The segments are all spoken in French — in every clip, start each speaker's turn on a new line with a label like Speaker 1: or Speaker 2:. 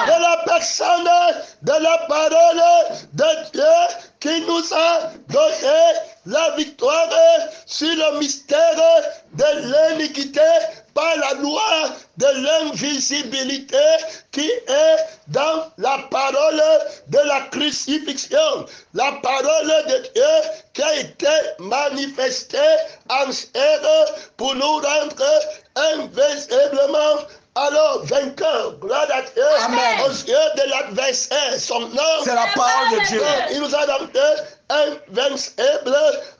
Speaker 1: de la personne de la parole de Dieu qui nous a donné la victoire sur le mystère de l'iniquité par la loi de l'invisibilité qui est dans la parole de la crucifixion, la parole de Dieu qui a été manifestée en chair pour nous rendre invisiblement alors vainqueur, gloire à Dieu,
Speaker 2: Amen.
Speaker 1: aux yeux de l'adversaire, son nom,
Speaker 2: c'est la parole de Dieu.
Speaker 1: Il nous a rendu invincible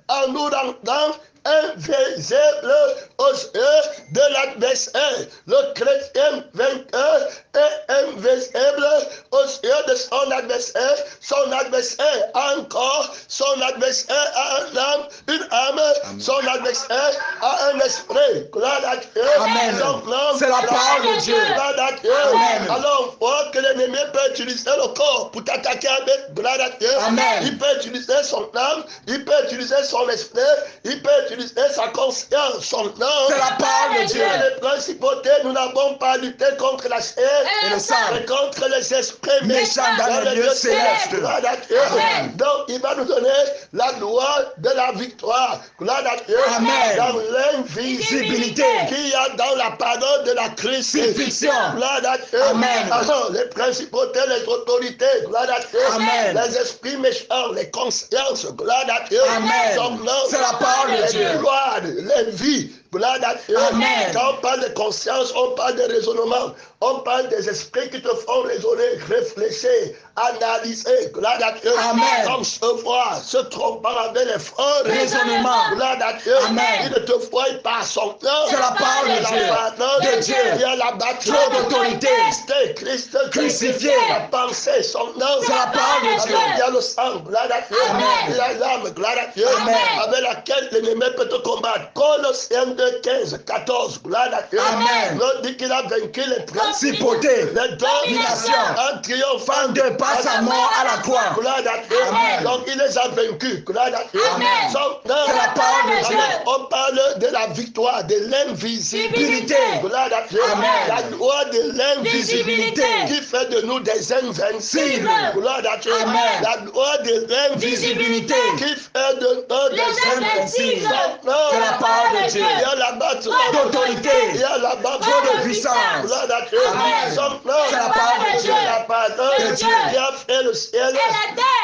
Speaker 1: en nous rendant invisible aux yeux de l'adversaire. Le chrétien vainqueur est invisible aux yeux de son adversaire. Son adversaire a encore, son adversaire a une âme, Amen. Son adversaire a un esprit. Gloire à Dieu.
Speaker 2: Amen. C'est la parole de Dieu.
Speaker 1: Gloire à Dieu.
Speaker 2: Amen.
Speaker 1: Alors on voit que l'ennemi peut utiliser le corps pour t'attaquer avec gloire à Dieu.
Speaker 2: Amen.
Speaker 1: Il peut utiliser son âme, il peut utiliser son esprit, il peut utiliser sa conscience, son nom.
Speaker 2: C'est la parole de Dieu.
Speaker 1: Les principautés, nous n'avons pas lutté contre la chair
Speaker 2: et le sang,
Speaker 1: mais contre les esprits
Speaker 2: méchants dans les lieux célestes.
Speaker 1: Donc il va nous donner la loi de la victoire. Gloire à Dieu.
Speaker 2: Amen.
Speaker 1: Dans l'invisibilité qu'il y a dans la parole de la crucifixion. Gloire à Dieu.
Speaker 2: Amen.
Speaker 1: Alors les principautés, les autorités, gloire à Dieu.
Speaker 2: Amen.
Speaker 1: Les esprits méchants, les consciences, gloire à Dieu.
Speaker 2: Amen. C'est la parole de Dieu.
Speaker 1: Les gloires, les vies. Gloire à Dieu.
Speaker 2: Amen.
Speaker 1: Quand on parle de conscience, on parle de raisonnement. On parle des esprits qui te font raisonner, réfléchir, analyser. Gloire à Dieu.
Speaker 2: Amen.
Speaker 1: Comme se voir, se trompant avec les forts
Speaker 2: raisonnements.
Speaker 1: Gloire à Dieu.
Speaker 2: Amen.
Speaker 1: Il ne te voit pas son nom.
Speaker 2: C'est la parole de Dieu.
Speaker 1: De Dieu. Il y a la bataille.
Speaker 2: Trop d'autorité.
Speaker 1: Christ
Speaker 2: crucifié.
Speaker 1: La pensée, son nom.
Speaker 2: C'est la parole de Dieu.
Speaker 1: Il y a le sang. Gloire à Dieu.
Speaker 2: Amen.
Speaker 1: Il y a l'âme. Gloire à Dieu.
Speaker 2: Amen.
Speaker 1: Avec laquelle l'ennemi peut te combattre. Colossiens 2, 15, 14. Gloire à Dieu.
Speaker 2: Amen.
Speaker 1: On dit qu'il a vaincu les
Speaker 2: principautés,
Speaker 1: les
Speaker 2: dominations,
Speaker 1: en triomphant
Speaker 2: de par sa mort à la croix.
Speaker 1: Gloire à Dieu.
Speaker 2: Amen.
Speaker 1: Donc il les a vaincus. Gloire à Dieu.
Speaker 2: Amen.
Speaker 1: C'est
Speaker 2: la parole de Dieu.
Speaker 1: On parle de la victoire, de l'invisibilité. Gloire à Dieu.
Speaker 2: Amen.
Speaker 1: La loi de l'invisibilité qui fait de nous des invincibles. Gloire à Dieu.
Speaker 2: Amen.
Speaker 1: La loi de l'invisibilité qui fait de nous des invincibles.
Speaker 2: C'est la parole de Dieu.
Speaker 1: Il y a là-bas
Speaker 2: d'autorité.
Speaker 1: Il y a là-bas
Speaker 2: de puissance.
Speaker 1: Gloire à Dieu.
Speaker 2: Amen. C'est la parole de Dieu.
Speaker 1: La parole
Speaker 2: de Dieu.
Speaker 1: Qui a fait le ciel.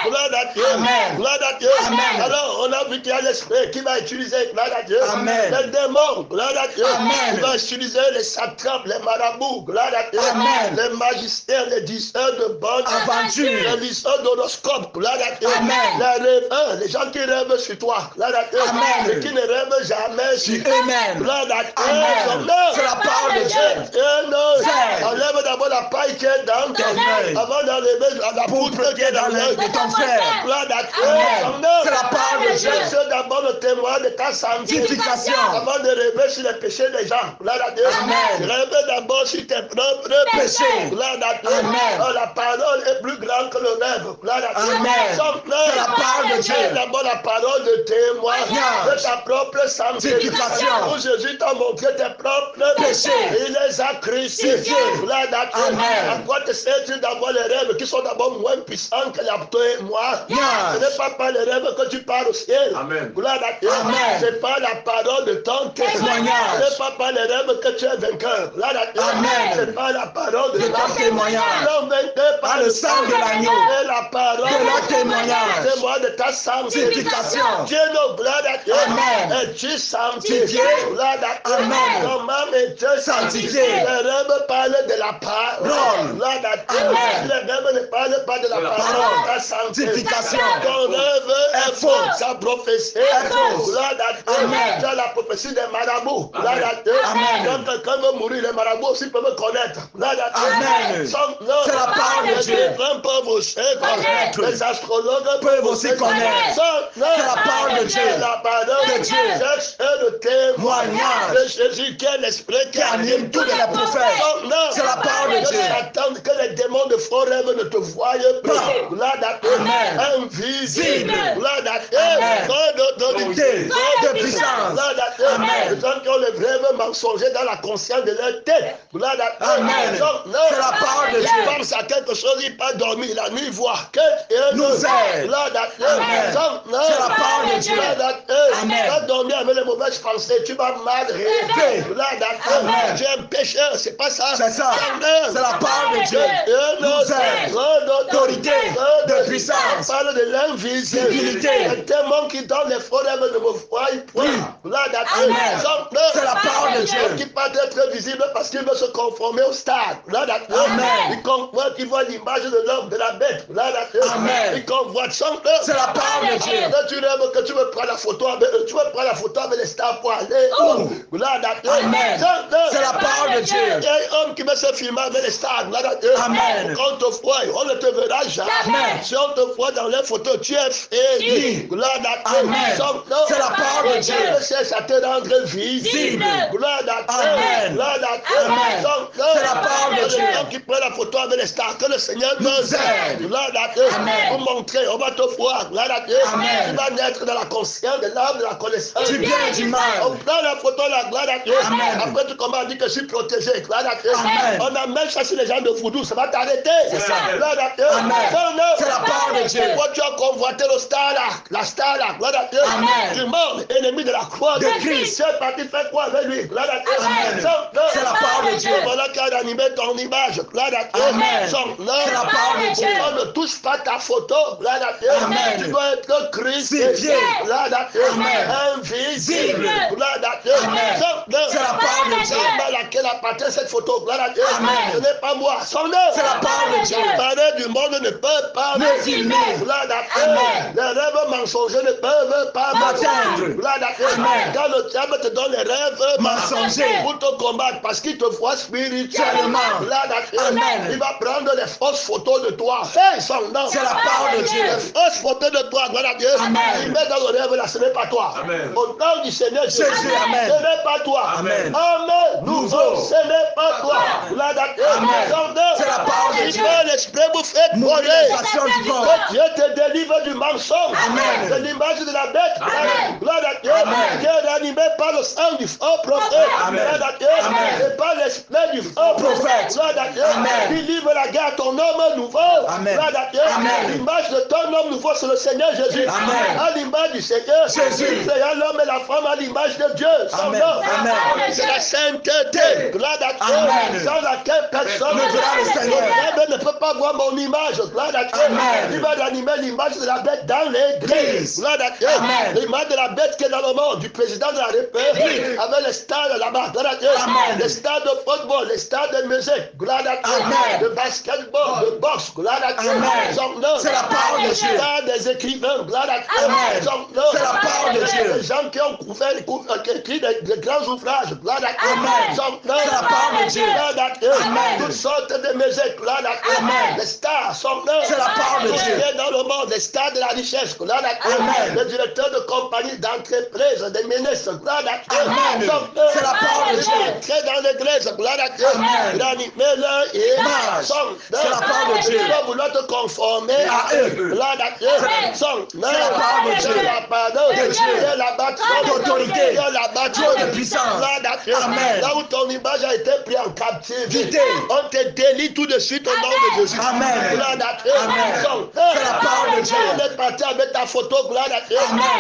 Speaker 1: Gloire à Dieu.
Speaker 2: Amen.
Speaker 1: Gloire à Dieu.
Speaker 2: Amen.
Speaker 1: Alors on a vu qu'il y a l'esprit qui va utiliser, gloire à Dieu,
Speaker 2: Amen.
Speaker 1: les démons, gloire à Dieu.
Speaker 2: Amen.
Speaker 1: Il va utiliser les satrapes, les marabouts, gloire à Dieu.
Speaker 2: Amen.
Speaker 1: Les magiciens, les diseurs de bonnes
Speaker 2: aventures,
Speaker 1: les diseurs d'horoscope, gloire à Dieu.
Speaker 2: Amen.
Speaker 1: Les rêveurs, les gens qui rêvent sur toi, gloire à Dieu.
Speaker 2: Amen.
Speaker 1: Et qui ne rêvent jamais sur
Speaker 2: eux-mêmes.
Speaker 1: gloire à Dieu.
Speaker 2: Amen. C'est la parole de Dieu.
Speaker 1: Enlève d'abord la paille qui est dans ton œil avant d'enlever la poudre qui est dans l'œil
Speaker 2: de ton frère.
Speaker 1: Gloire à Dieu.
Speaker 2: Amen. C'est la parole de Dieu.
Speaker 1: C'est d'abord le témoin de ta
Speaker 2: sanctification
Speaker 1: avant de rêver sur les péchés des gens. Gloire à Dieu.
Speaker 2: Amen.
Speaker 1: Rêve d'abord sur tes propres péchés. Gloire à Dieu.
Speaker 2: Amen.
Speaker 1: Oh, la parole est plus grande que le rêve. Gloire à Dieu.
Speaker 2: Amen. C'est la parole de Dieu.
Speaker 1: C'est d'abord la parole de témoin de ta propre sanctification. Où Jésus t'a montré tes propres péchés. Il les a crucifiés. Gloire à Dieu.
Speaker 2: Amen.
Speaker 1: À quoi te sers-tu d'avoir les rêves qui sont d'abord moins puissants que la témoin? Ce n'est pas par les rêves que tu pars au ciel.
Speaker 3: Amen.
Speaker 1: Gloire à Dieu.
Speaker 2: Amen.
Speaker 1: C'est pas la parole de ton témoignage. Ce n'est pas par les rêves que tu es vainqueur. Gloire à Dieu.
Speaker 2: Amen.
Speaker 1: C'est pas la parole de
Speaker 2: ton témoignage.
Speaker 1: Non, vainqueur par
Speaker 2: le sang de l'agneau.
Speaker 1: C'est la parole
Speaker 2: de leur témoignage.
Speaker 1: Témoin de ta sanctification.
Speaker 2: Sanctification.
Speaker 1: Dieu nous, gloire à Dieu.
Speaker 2: Amen.
Speaker 1: Es-tu sanctifié? Gloire à Dieu.
Speaker 2: Amen.
Speaker 1: Comment es-tu sanctifié? Les rêves parlent de la parole. Gloire à Dieu.
Speaker 2: Amen.
Speaker 1: Les rêves ne parlent pas de la parole. Ta sanctification. Ton rêve est faux. Sa prophétie est fausse. Gloire à Dieu.
Speaker 2: Amen.
Speaker 1: Tu as la prophétie des marabouts. Gloire à Dieu.
Speaker 2: Amen.
Speaker 1: Quand quelqu'un veut mourir, les marabouts aussi peuvent connaître. Gloire à Dieu.
Speaker 2: Amen. C'est la parole de Dieu.
Speaker 1: Les gens peuvent aussi connaître. Les astrologues
Speaker 2: peuvent aussi connaître. C'est la parole de Dieu.
Speaker 1: La parole
Speaker 2: de Dieu.
Speaker 1: C'est le témoignage de Jésus qui est l'esprit qui anime tous les prophètes.
Speaker 2: C'est la parole de Dieu.
Speaker 1: Attendre que les démons de faux rêves ne te voient plus. Gloire à Dieu.
Speaker 2: Amen.
Speaker 1: Invisible. Gloire à Dieu.
Speaker 2: Amen.
Speaker 1: D'autorité.
Speaker 2: De puissance.
Speaker 1: Gloire à Dieu.
Speaker 2: Amen.
Speaker 1: Les gens qui ont les rêves mensonger dans la conscience de leur tête. Gloire à Dieu.
Speaker 2: Amen. C'est la parole de Dieu.
Speaker 1: Il pense à quelque chose, il pas dormi la nuit, voir que
Speaker 2: nous aide.
Speaker 1: Gloire à Dieu.
Speaker 2: C'est la parole de Dieu.
Speaker 1: Amen. Tu vas dormir avec les mauvaises pensées, tu vas mal rêver. Gloire à Dieu. Tu es un pécheur, c'est pas ça.
Speaker 2: C'est ça. C'est la parole de Dieu. Nous aide. D'autorité, de puissance.
Speaker 1: On parle de l'invisibilité. Un monde qui donne les faux rêves de vos foi, il point. Gloire à Dieu.
Speaker 2: C'est la parole de Dieu.
Speaker 1: Qui peut être visible parce qu'il veut se conformer au stade. Gloire à Dieu. Il comprend qu'il voit l'image de l'homme, de la bête. Gloire à Dieu. Il convoite son cœur.
Speaker 2: C'est la parole de Dieu.
Speaker 1: Là, tu rêves que tu veux prendre la photo avec eux. Tu veux prendre la photo avec les stars pour aller. Gloire à Dieu.
Speaker 2: C'est la parole de Dieu.
Speaker 1: Il y a un homme qui veut se filmer avec les stars. Gloire à Dieu.
Speaker 2: Amen.
Speaker 1: Quand on te voit, on ne te verra jamais. Si on te voit dans les photos, tu es fait. Gloire à Dieu.
Speaker 2: C'est la parole de Dieu.
Speaker 1: Dieu cherche à te rendre visible. Gloire à Dieu. Gloire à Dieu.
Speaker 2: C'est la parole de Dieu.
Speaker 1: L'homme qui prend la photo avec les stars, que le Seigneur nous aide. Gloire à Dieu. Pour montrer, on va te voir. Gloire à Dieu. Tu vas naître dans la conscience de l'âme, de la connaissance.
Speaker 2: Du bien et du mal.
Speaker 1: On prend la photo là, gloire à Dieu. Après tu commences à dire que je suis protégé. Gloire à Dieu. On a même chassé les gens de voodoo, ça va t'arrêter. Gloire à Dieu.
Speaker 2: C'est la parole de Dieu.
Speaker 1: Pourquoi tu as convoité le star là, la star là, gloire à Dieu. Du monde, ennemi de la croix de Christ. Tu es parti faire quoi avec lui? Gloire à Dieu.
Speaker 2: C'est la parole de Dieu.
Speaker 1: Voilà qui a animé ton image. Gloire à Dieu.
Speaker 2: C'est la parole de Dieu.
Speaker 1: On ne touche pas ta photo. Gloire à Dieu. Tu dois être crucifié. Gloire à Dieu. Invisible. Gloire à Dieu.
Speaker 2: C'est la parole de Dieu.
Speaker 1: À laquelle appartient cette photo. Gloire à Dieu. Ce n'est pas moi. Son nom.
Speaker 2: C'est la parole de Dieu.
Speaker 1: Les parents du monde ne peuvent pas
Speaker 2: me filmer.
Speaker 1: Gloire à Dieu. Les rêves mensongers ne peuvent pas m'atteindre. Gloire à Dieu. Quand le diable te donne les rêves
Speaker 2: mensongers
Speaker 1: pour te combattre parce qu'il te voit spirituellement. Gloire à Dieu. Il va prendre les fausses photos de toi. Fais son nom.
Speaker 2: C'est la parole de Dieu.
Speaker 1: Les fausses photos de toi. Gloire à Dieu. Il met dans le rêve là, ce n'est pas toi. Au nom du Seigneur Jésus. Ce n'est pas toi.
Speaker 2: Amen.
Speaker 1: Nouveau. Ce n'est pas toi. Gloire à Dieu.
Speaker 2: C'est la parole de Dieu.
Speaker 1: L'esprit vous fait brûler. Que Dieu te délivre du mensonge. De l'image de la bête. Gloire à Dieu. Dieu est animé par le sang du faux prophète. Gloire à Dieu. Et par l'esprit du faux prophète. Gloire à Dieu. Il livre la guerre à ton homme nouveau. Gloire à Dieu. L'image de ton homme nouveau, c'est le Seigneur Jésus. À l'image du Seigneur Jésus. Créant l'homme et la femme à l'image de Dieu. Son nom. C'est la sainteté. Gloire à Dieu. Sans laquelle personne ne verra le Seigneur. Ne peut pas voir mon image. Gloire à Dieu. Il va animer l'image de la bête dans l'église. Gloire à Dieu. L'image de la bête qui est dans le monde, du président de la République, avec les stars là-bas. Gloire à Dieu. Les stars de football, les stars de musique. Gloire à Dieu. De basketball, de boxe. Gloire à Dieu.
Speaker 2: C'est la parole de Dieu.
Speaker 1: Les stars des écrivains. Gloire à Dieu.
Speaker 2: C'est la parole de Dieu.
Speaker 1: Les gens qui ont écrit des grands ouvrages. Gloire à Dieu.
Speaker 2: C'est la parole de Dieu.
Speaker 1: Gloire à Dieu. Toutes sortes de musique. Gloire à Dieu. Les stars sont là.
Speaker 2: C'est la parole de Dieu.
Speaker 1: Dans le monde, les stars de la richesse. Gloire à Dieu. Les directeurs de compagnie, d'entreprise, des ministres. Gloire à Dieu.
Speaker 2: C'est la parole de Dieu.
Speaker 1: Très dans l'église. Gloire à Dieu. Ranimer leur image.
Speaker 2: C'est la parole de Dieu.
Speaker 1: Tu vas vouloir te conformer à eux. Gloire à Dieu.
Speaker 2: C'est la parole de Dieu.
Speaker 1: C'est la parole de Dieu. C'est la bâtiment
Speaker 2: d'autorité.
Speaker 1: C'est la bâtiment
Speaker 2: de puissance.
Speaker 1: Gloire à Dieu. Là où ton image a été prise en captivité, on te délie tout de suite au nom de Jésus.
Speaker 2: Amen.
Speaker 1: Gloire à Dieu.
Speaker 2: C'est la parole de Dieu.
Speaker 1: On est parti avec ta photo, gloire à Dieu.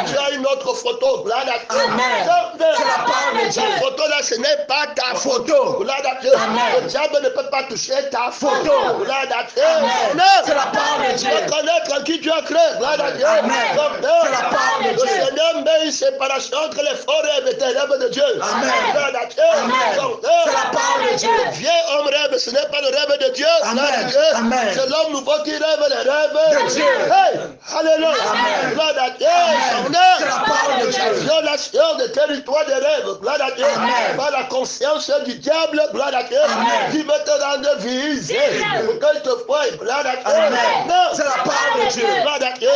Speaker 1: Tu as une autre photo, gloire à Dieu.
Speaker 2: C'est la parole de Dieu.
Speaker 1: Ta photo là, ce n'est pas ta photo. Gloire à Dieu. Le diable ne peut pas toucher ta photo. Gloire à Dieu.
Speaker 2: C'est la parole de Dieu.
Speaker 1: Reconnaître qui tu as créé. Gloire à Dieu.
Speaker 2: C'est la parole de Dieu.
Speaker 1: Le Seigneur met une séparation entre les faux rêves et tes rêves de Dieu. Gloire à Dieu.
Speaker 2: C'est la parole de Dieu.
Speaker 1: Viens homme rêve, ce n'est pas le rêve de Dieu. C'est l'homme nouveau qui rêve les rêves
Speaker 2: de Dieu.
Speaker 1: Hey, alléluia. Gloire à Dieu.
Speaker 2: C'est la parole de Dieu.
Speaker 1: Violation des territoires des rêves. Gloire à Dieu. Par la conscience du diable. Gloire à Dieu. Qui veut te rendre visible. Pour qu'il te voie. Gloire à Dieu.
Speaker 2: C'est la parole de Dieu.
Speaker 1: Gloire à Dieu.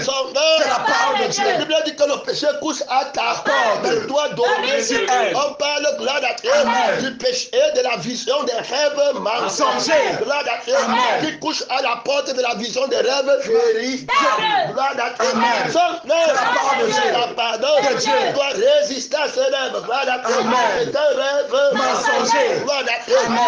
Speaker 2: C'est la parole de Dieu.
Speaker 1: La Bible dit que le péché couche à ta porte. Mais toi dormir sur elle. On parle, gloire à Dieu, du péché de la vision des rêves mensongers. Gloire à Dieu. Qui couche à la porte de la vision des rêves vérifiés. Gloire à Dieu. Son nom,
Speaker 2: la parole de Dieu.
Speaker 1: La pardon de Dieu. Tu dois résister à ce rêve. Gloire à Dieu. C'est un rêve
Speaker 2: mensonger.
Speaker 1: Gloire à Dieu.
Speaker 2: Amen.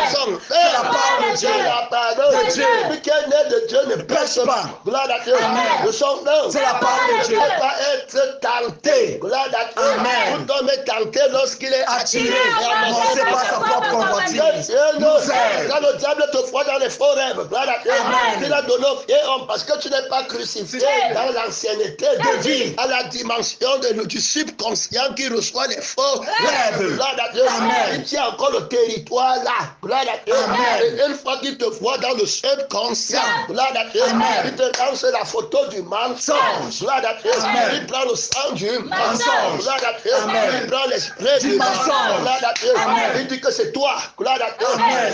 Speaker 2: C'est la parole de Dieu.
Speaker 1: C'est la parole
Speaker 2: De Dieu.
Speaker 1: Celui qui est né de Dieu ne pêche pas. Gloire à Dieu.
Speaker 2: Amen.
Speaker 1: De son nom.
Speaker 2: C'est la parole de Dieu.
Speaker 1: Ne peut pas être tenté. Gloire à Dieu.
Speaker 2: Amen.
Speaker 1: Tout homme est tenté lorsqu'il est
Speaker 2: Attiré,
Speaker 1: Amen.
Speaker 2: lancé par sa propre convoitise.
Speaker 1: Nous aide. Quand le diable te voit dans les faux rêves, gloire à Dieu.
Speaker 2: Amen.
Speaker 1: Il a donné au vieil homme parce que tu n'es pas crucifié dans l'ancienneté de vie, à la dimension du subconscient qui reçoit les faux rêves. Gloire à Dieu.
Speaker 2: Amen.
Speaker 1: Il tient encore le territoire là. Gloire à Dieu.
Speaker 2: Amen.
Speaker 1: Et une fois qu'il te voit dans le subconscient, gloire à Dieu.
Speaker 2: Amen.
Speaker 1: Il te lance la photo du mensonge. Gloire à Dieu.
Speaker 2: Amen.
Speaker 1: Il prend le sang du
Speaker 2: Mensonge.
Speaker 1: Gloire à Dieu.
Speaker 2: Amen.
Speaker 1: Il prend l'esprit du
Speaker 2: mensonge.
Speaker 1: Gloire à Dieu.
Speaker 2: Amen.
Speaker 1: Il dit que c'est toi. Gloire à Dieu.
Speaker 2: Amen.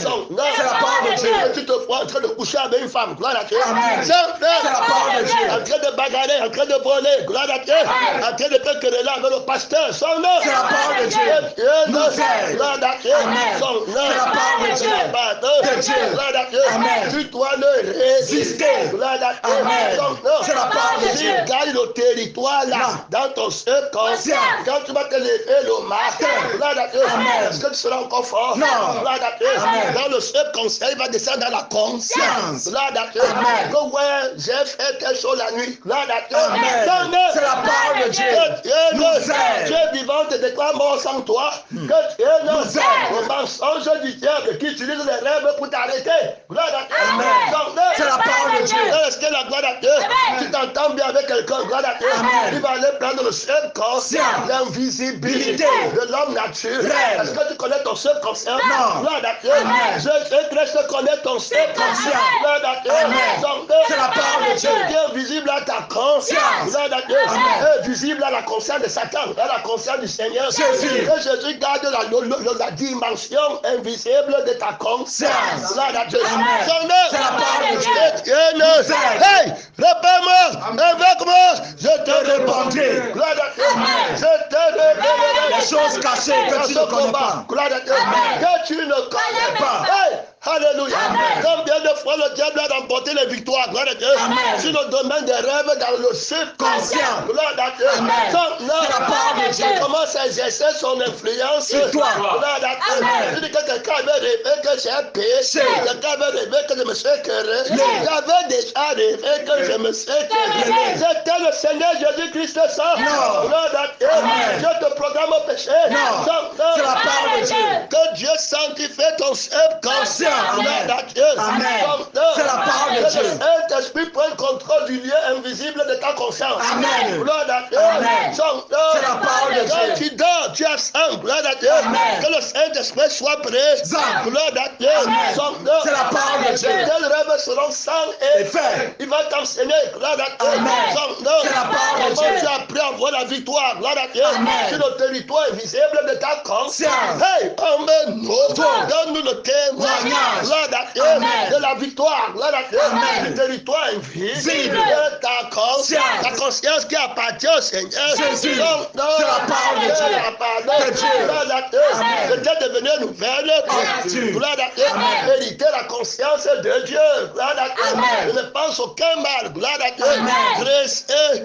Speaker 2: C'est la parole de Dieu.
Speaker 1: Et tu te vois en train de coucher avec une femme. Gloire à Dieu.
Speaker 2: Amen.
Speaker 1: C'est
Speaker 2: la parole de Dieu.
Speaker 1: En train de bagarrer, en train de voler. Gloire à Dieu. En train de te quereller avec le pasteur. Son nom.
Speaker 2: C'est la parole de Dieu. Nous aide.
Speaker 1: Gloire à Dieu.
Speaker 2: Amen.
Speaker 1: Son nom.
Speaker 2: C'est la parole de Dieu. De Dieu.
Speaker 1: Gloire à Dieu.
Speaker 2: Amen.
Speaker 1: Tu dois le résister. Gloire à Dieu.
Speaker 2: Amen.
Speaker 1: Son nom.
Speaker 2: C'est la parole de Dieu.
Speaker 1: Tu gagnes le territoire là. Dans ton subconscient. Quand tu vas te lever le matin. Gloire à Dieu.
Speaker 2: Amen.
Speaker 1: Est-ce que tu seras encore fort?
Speaker 2: Non.
Speaker 1: Gloire à Dieu.
Speaker 2: Amen.
Speaker 1: Dans le subconscient, il va descendre dans la conscience. Gloire à Dieu.
Speaker 2: Amen.
Speaker 1: Que ouais, j'ai fait telle chose la nuit. Gloire à Dieu.
Speaker 2: Amen. C'est la parole de Dieu.
Speaker 1: Que Dieu
Speaker 2: Nous aide.
Speaker 1: Dieu vivant te déclare mort sans toi. Que Dieu
Speaker 2: Nous aide.
Speaker 1: le mensonge du diable qui utilise les rêves pour t'arrêter. Gloire à Dieu.
Speaker 2: Amen. C'est la parole de Dieu.
Speaker 1: Est-ce que la gloire à Dieu? Tu t'entends bien avec quelqu'un. Gloire à Dieu.
Speaker 2: Amen.
Speaker 1: Il va aller prendre le subconscient, l'invisibilité de l'homme naturel. Est-ce que tu connais ton subconscient?
Speaker 2: Non.
Speaker 1: Gloire à Dieu.
Speaker 2: Amen.
Speaker 1: Je connais ton subconscient. Gloire à Dieu.
Speaker 2: Amen. C'est la parole de Dieu.
Speaker 1: Qui est visible à ta conscience. Gloire à Dieu.
Speaker 2: Amen.
Speaker 1: Est visible à la conscience de Satan, à la conscience du Seigneur.
Speaker 2: Jésus.
Speaker 1: Et Jésus garde la dimension invisible de ta conscience. Gloire à Dieu.
Speaker 2: Amen.
Speaker 1: Son nom.
Speaker 2: C'est la parole de Dieu.
Speaker 1: Dieu ne- Hey, réponds-moi, invoque-moi, je te répondrai. Gloire à Dieu.
Speaker 2: Amen.
Speaker 1: Je te révélerai
Speaker 2: Les choses cachées que tu ne connais pas.
Speaker 1: Gloire à Dieu.
Speaker 2: Amen.
Speaker 1: Que tu ne connais pas. Hey, alléluia. Combien de fois le diable a remporté les victoires, gloire à Dieu,
Speaker 2: Amen.
Speaker 1: sur le domaine des rêves dans le subconscient. Gloire à Dieu.
Speaker 2: Amen.
Speaker 1: Son nom.
Speaker 2: C'est la parole de Dieu.
Speaker 1: Commence à exercer son influence
Speaker 2: Sur toi.
Speaker 1: Gloire à Dieu.
Speaker 2: Amen.
Speaker 1: Tu dis que quelqu'un avait rêvé que j'ai péché. Quelqu'un avait rêvé que je me suis querellé. J'avais déjà rêvé que je me suis querellé. C'était le Seigneur Jésus-Christ ça.
Speaker 2: Non.
Speaker 1: Gloire à Dieu.
Speaker 2: Amen.
Speaker 1: Dieu te programme au péché.
Speaker 2: Non.
Speaker 1: Son nom.
Speaker 2: C'est la parole de Dieu.
Speaker 1: Que Dieu sanctifie ton subconscient.
Speaker 2: Amen.
Speaker 1: Gloire à Dieu.
Speaker 2: Amen.
Speaker 1: Son nom.
Speaker 2: C'est la parole de
Speaker 1: Que
Speaker 2: Dieu.
Speaker 1: le Saint-Esprit prenne contrôle du lieu invisible de ta conscience.
Speaker 2: Amen.
Speaker 1: Gloire à Dieu.
Speaker 2: Amen.
Speaker 1: Son nom.
Speaker 2: C'est la parole de
Speaker 1: Quand
Speaker 2: Dieu.
Speaker 1: tu dors, tu as sang. Gloire à Dieu.
Speaker 2: Amen.
Speaker 1: Que le Saint-Esprit soit présent. Gloire à Dieu.
Speaker 2: Amen.
Speaker 1: Son nom.
Speaker 2: C'est la parole de Dieu.
Speaker 1: Tels rêves seront sans
Speaker 2: Et fait.
Speaker 1: il va t'enseigner. Gloire à Dieu.
Speaker 2: Amen.
Speaker 1: Son nom.
Speaker 2: C'est la parole de
Speaker 1: Comment
Speaker 2: Dieu.
Speaker 1: tu as appris à voir la victoire. Gloire à Dieu.
Speaker 2: Amen.
Speaker 1: Sur le territoire invisible de ta conscience.
Speaker 2: Science.
Speaker 1: Hey, emmène-nous. Donne-nous le témoignage. Gloire à Dieu.
Speaker 2: Amen.
Speaker 1: De la victoire. Gloire à Dieu.
Speaker 2: Amen.
Speaker 1: Du territoire invisible
Speaker 2: Visible.
Speaker 1: de ta conscience.
Speaker 2: Science.
Speaker 1: Ta conscience qui appartient au Seigneur.
Speaker 2: Jésus.
Speaker 1: Son nom.
Speaker 2: C'est la parole de Dieu.
Speaker 1: La parole
Speaker 2: De Dieu.
Speaker 1: Gloire à Dieu.
Speaker 2: Amen.
Speaker 1: Peut-être devenir une nouvelle
Speaker 2: Dieu.
Speaker 1: Gloire à Dieu.
Speaker 2: Amen.
Speaker 1: Hériter la conscience de Dieu. Gloire à Dieu.
Speaker 2: Amen.
Speaker 1: Je ne pense aucun mal. Gloire à Dieu.
Speaker 2: Amen.
Speaker 1: Grâce et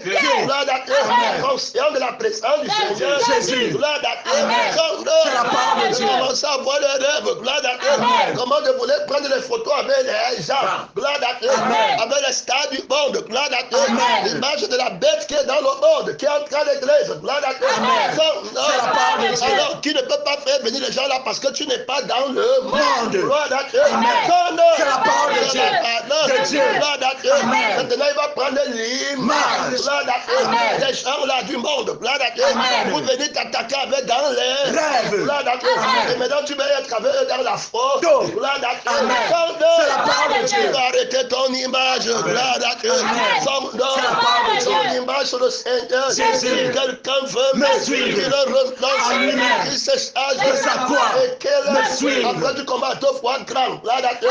Speaker 1: gloire à Dieu.
Speaker 2: Amen.
Speaker 1: Conscient de la présence du Seigneur.
Speaker 2: Jésus.
Speaker 1: Gloire à Dieu.
Speaker 2: Amen.
Speaker 1: Son nom.
Speaker 2: C'est la parole de Dieu.
Speaker 1: Commence à voir les rêves. Gloire à Dieu.
Speaker 2: Amen.
Speaker 1: Comment je voulais prendre les photos avec les gens. Gloire à Dieu.
Speaker 2: Amen.
Speaker 1: Avec les stars du monde. Gloire à Dieu.
Speaker 2: Amen.
Speaker 1: L'image de la bête qui est dans le monde, qui est en train d'église. Gloire à Dieu.
Speaker 2: Amen.
Speaker 1: Son nom.
Speaker 2: C'est la parole de Dieu.
Speaker 1: Alors, qui ne peut pas faire venir les gens là parce que tu n'es pas dans le monde.
Speaker 2: Monde.
Speaker 1: Gloire à Dieu.
Speaker 2: Amen.
Speaker 1: Son nom.
Speaker 2: C'est la parole de Dieu.
Speaker 1: De Dieu. Gloire à Dieu.
Speaker 2: Amen.
Speaker 1: Maintenant, il va prendre l'image. Gloire à Dieu.
Speaker 2: Amen.
Speaker 1: Les gens là du monde. Gloire à Dieu.
Speaker 2: Amen.
Speaker 1: Pour venir t'attaquer avec dans les
Speaker 2: Rêves.
Speaker 1: Gloire à Dieu.
Speaker 2: Amen.
Speaker 1: Et maintenant, tu vas être avec eux dans la faute. Gloire à Dieu.
Speaker 2: Amen.
Speaker 1: Son nom.
Speaker 2: C'est la parole de Dieu.
Speaker 1: Tu vas arrêter ton image. Gloire à Dieu.
Speaker 2: Amen.
Speaker 1: Son nom.
Speaker 2: C'est la parole de Dieu.
Speaker 1: Ton image sur le Seigneur.
Speaker 2: Jésus.
Speaker 1: Si quelqu'un veut
Speaker 2: Me suivre.
Speaker 1: qu'il renonce
Speaker 2: À lui-même.
Speaker 1: qu'il se charge
Speaker 2: De sa croix.
Speaker 1: et qu'il
Speaker 2: me suivre.
Speaker 1: Après tu commences à te voir grand. Gloire à Dieu.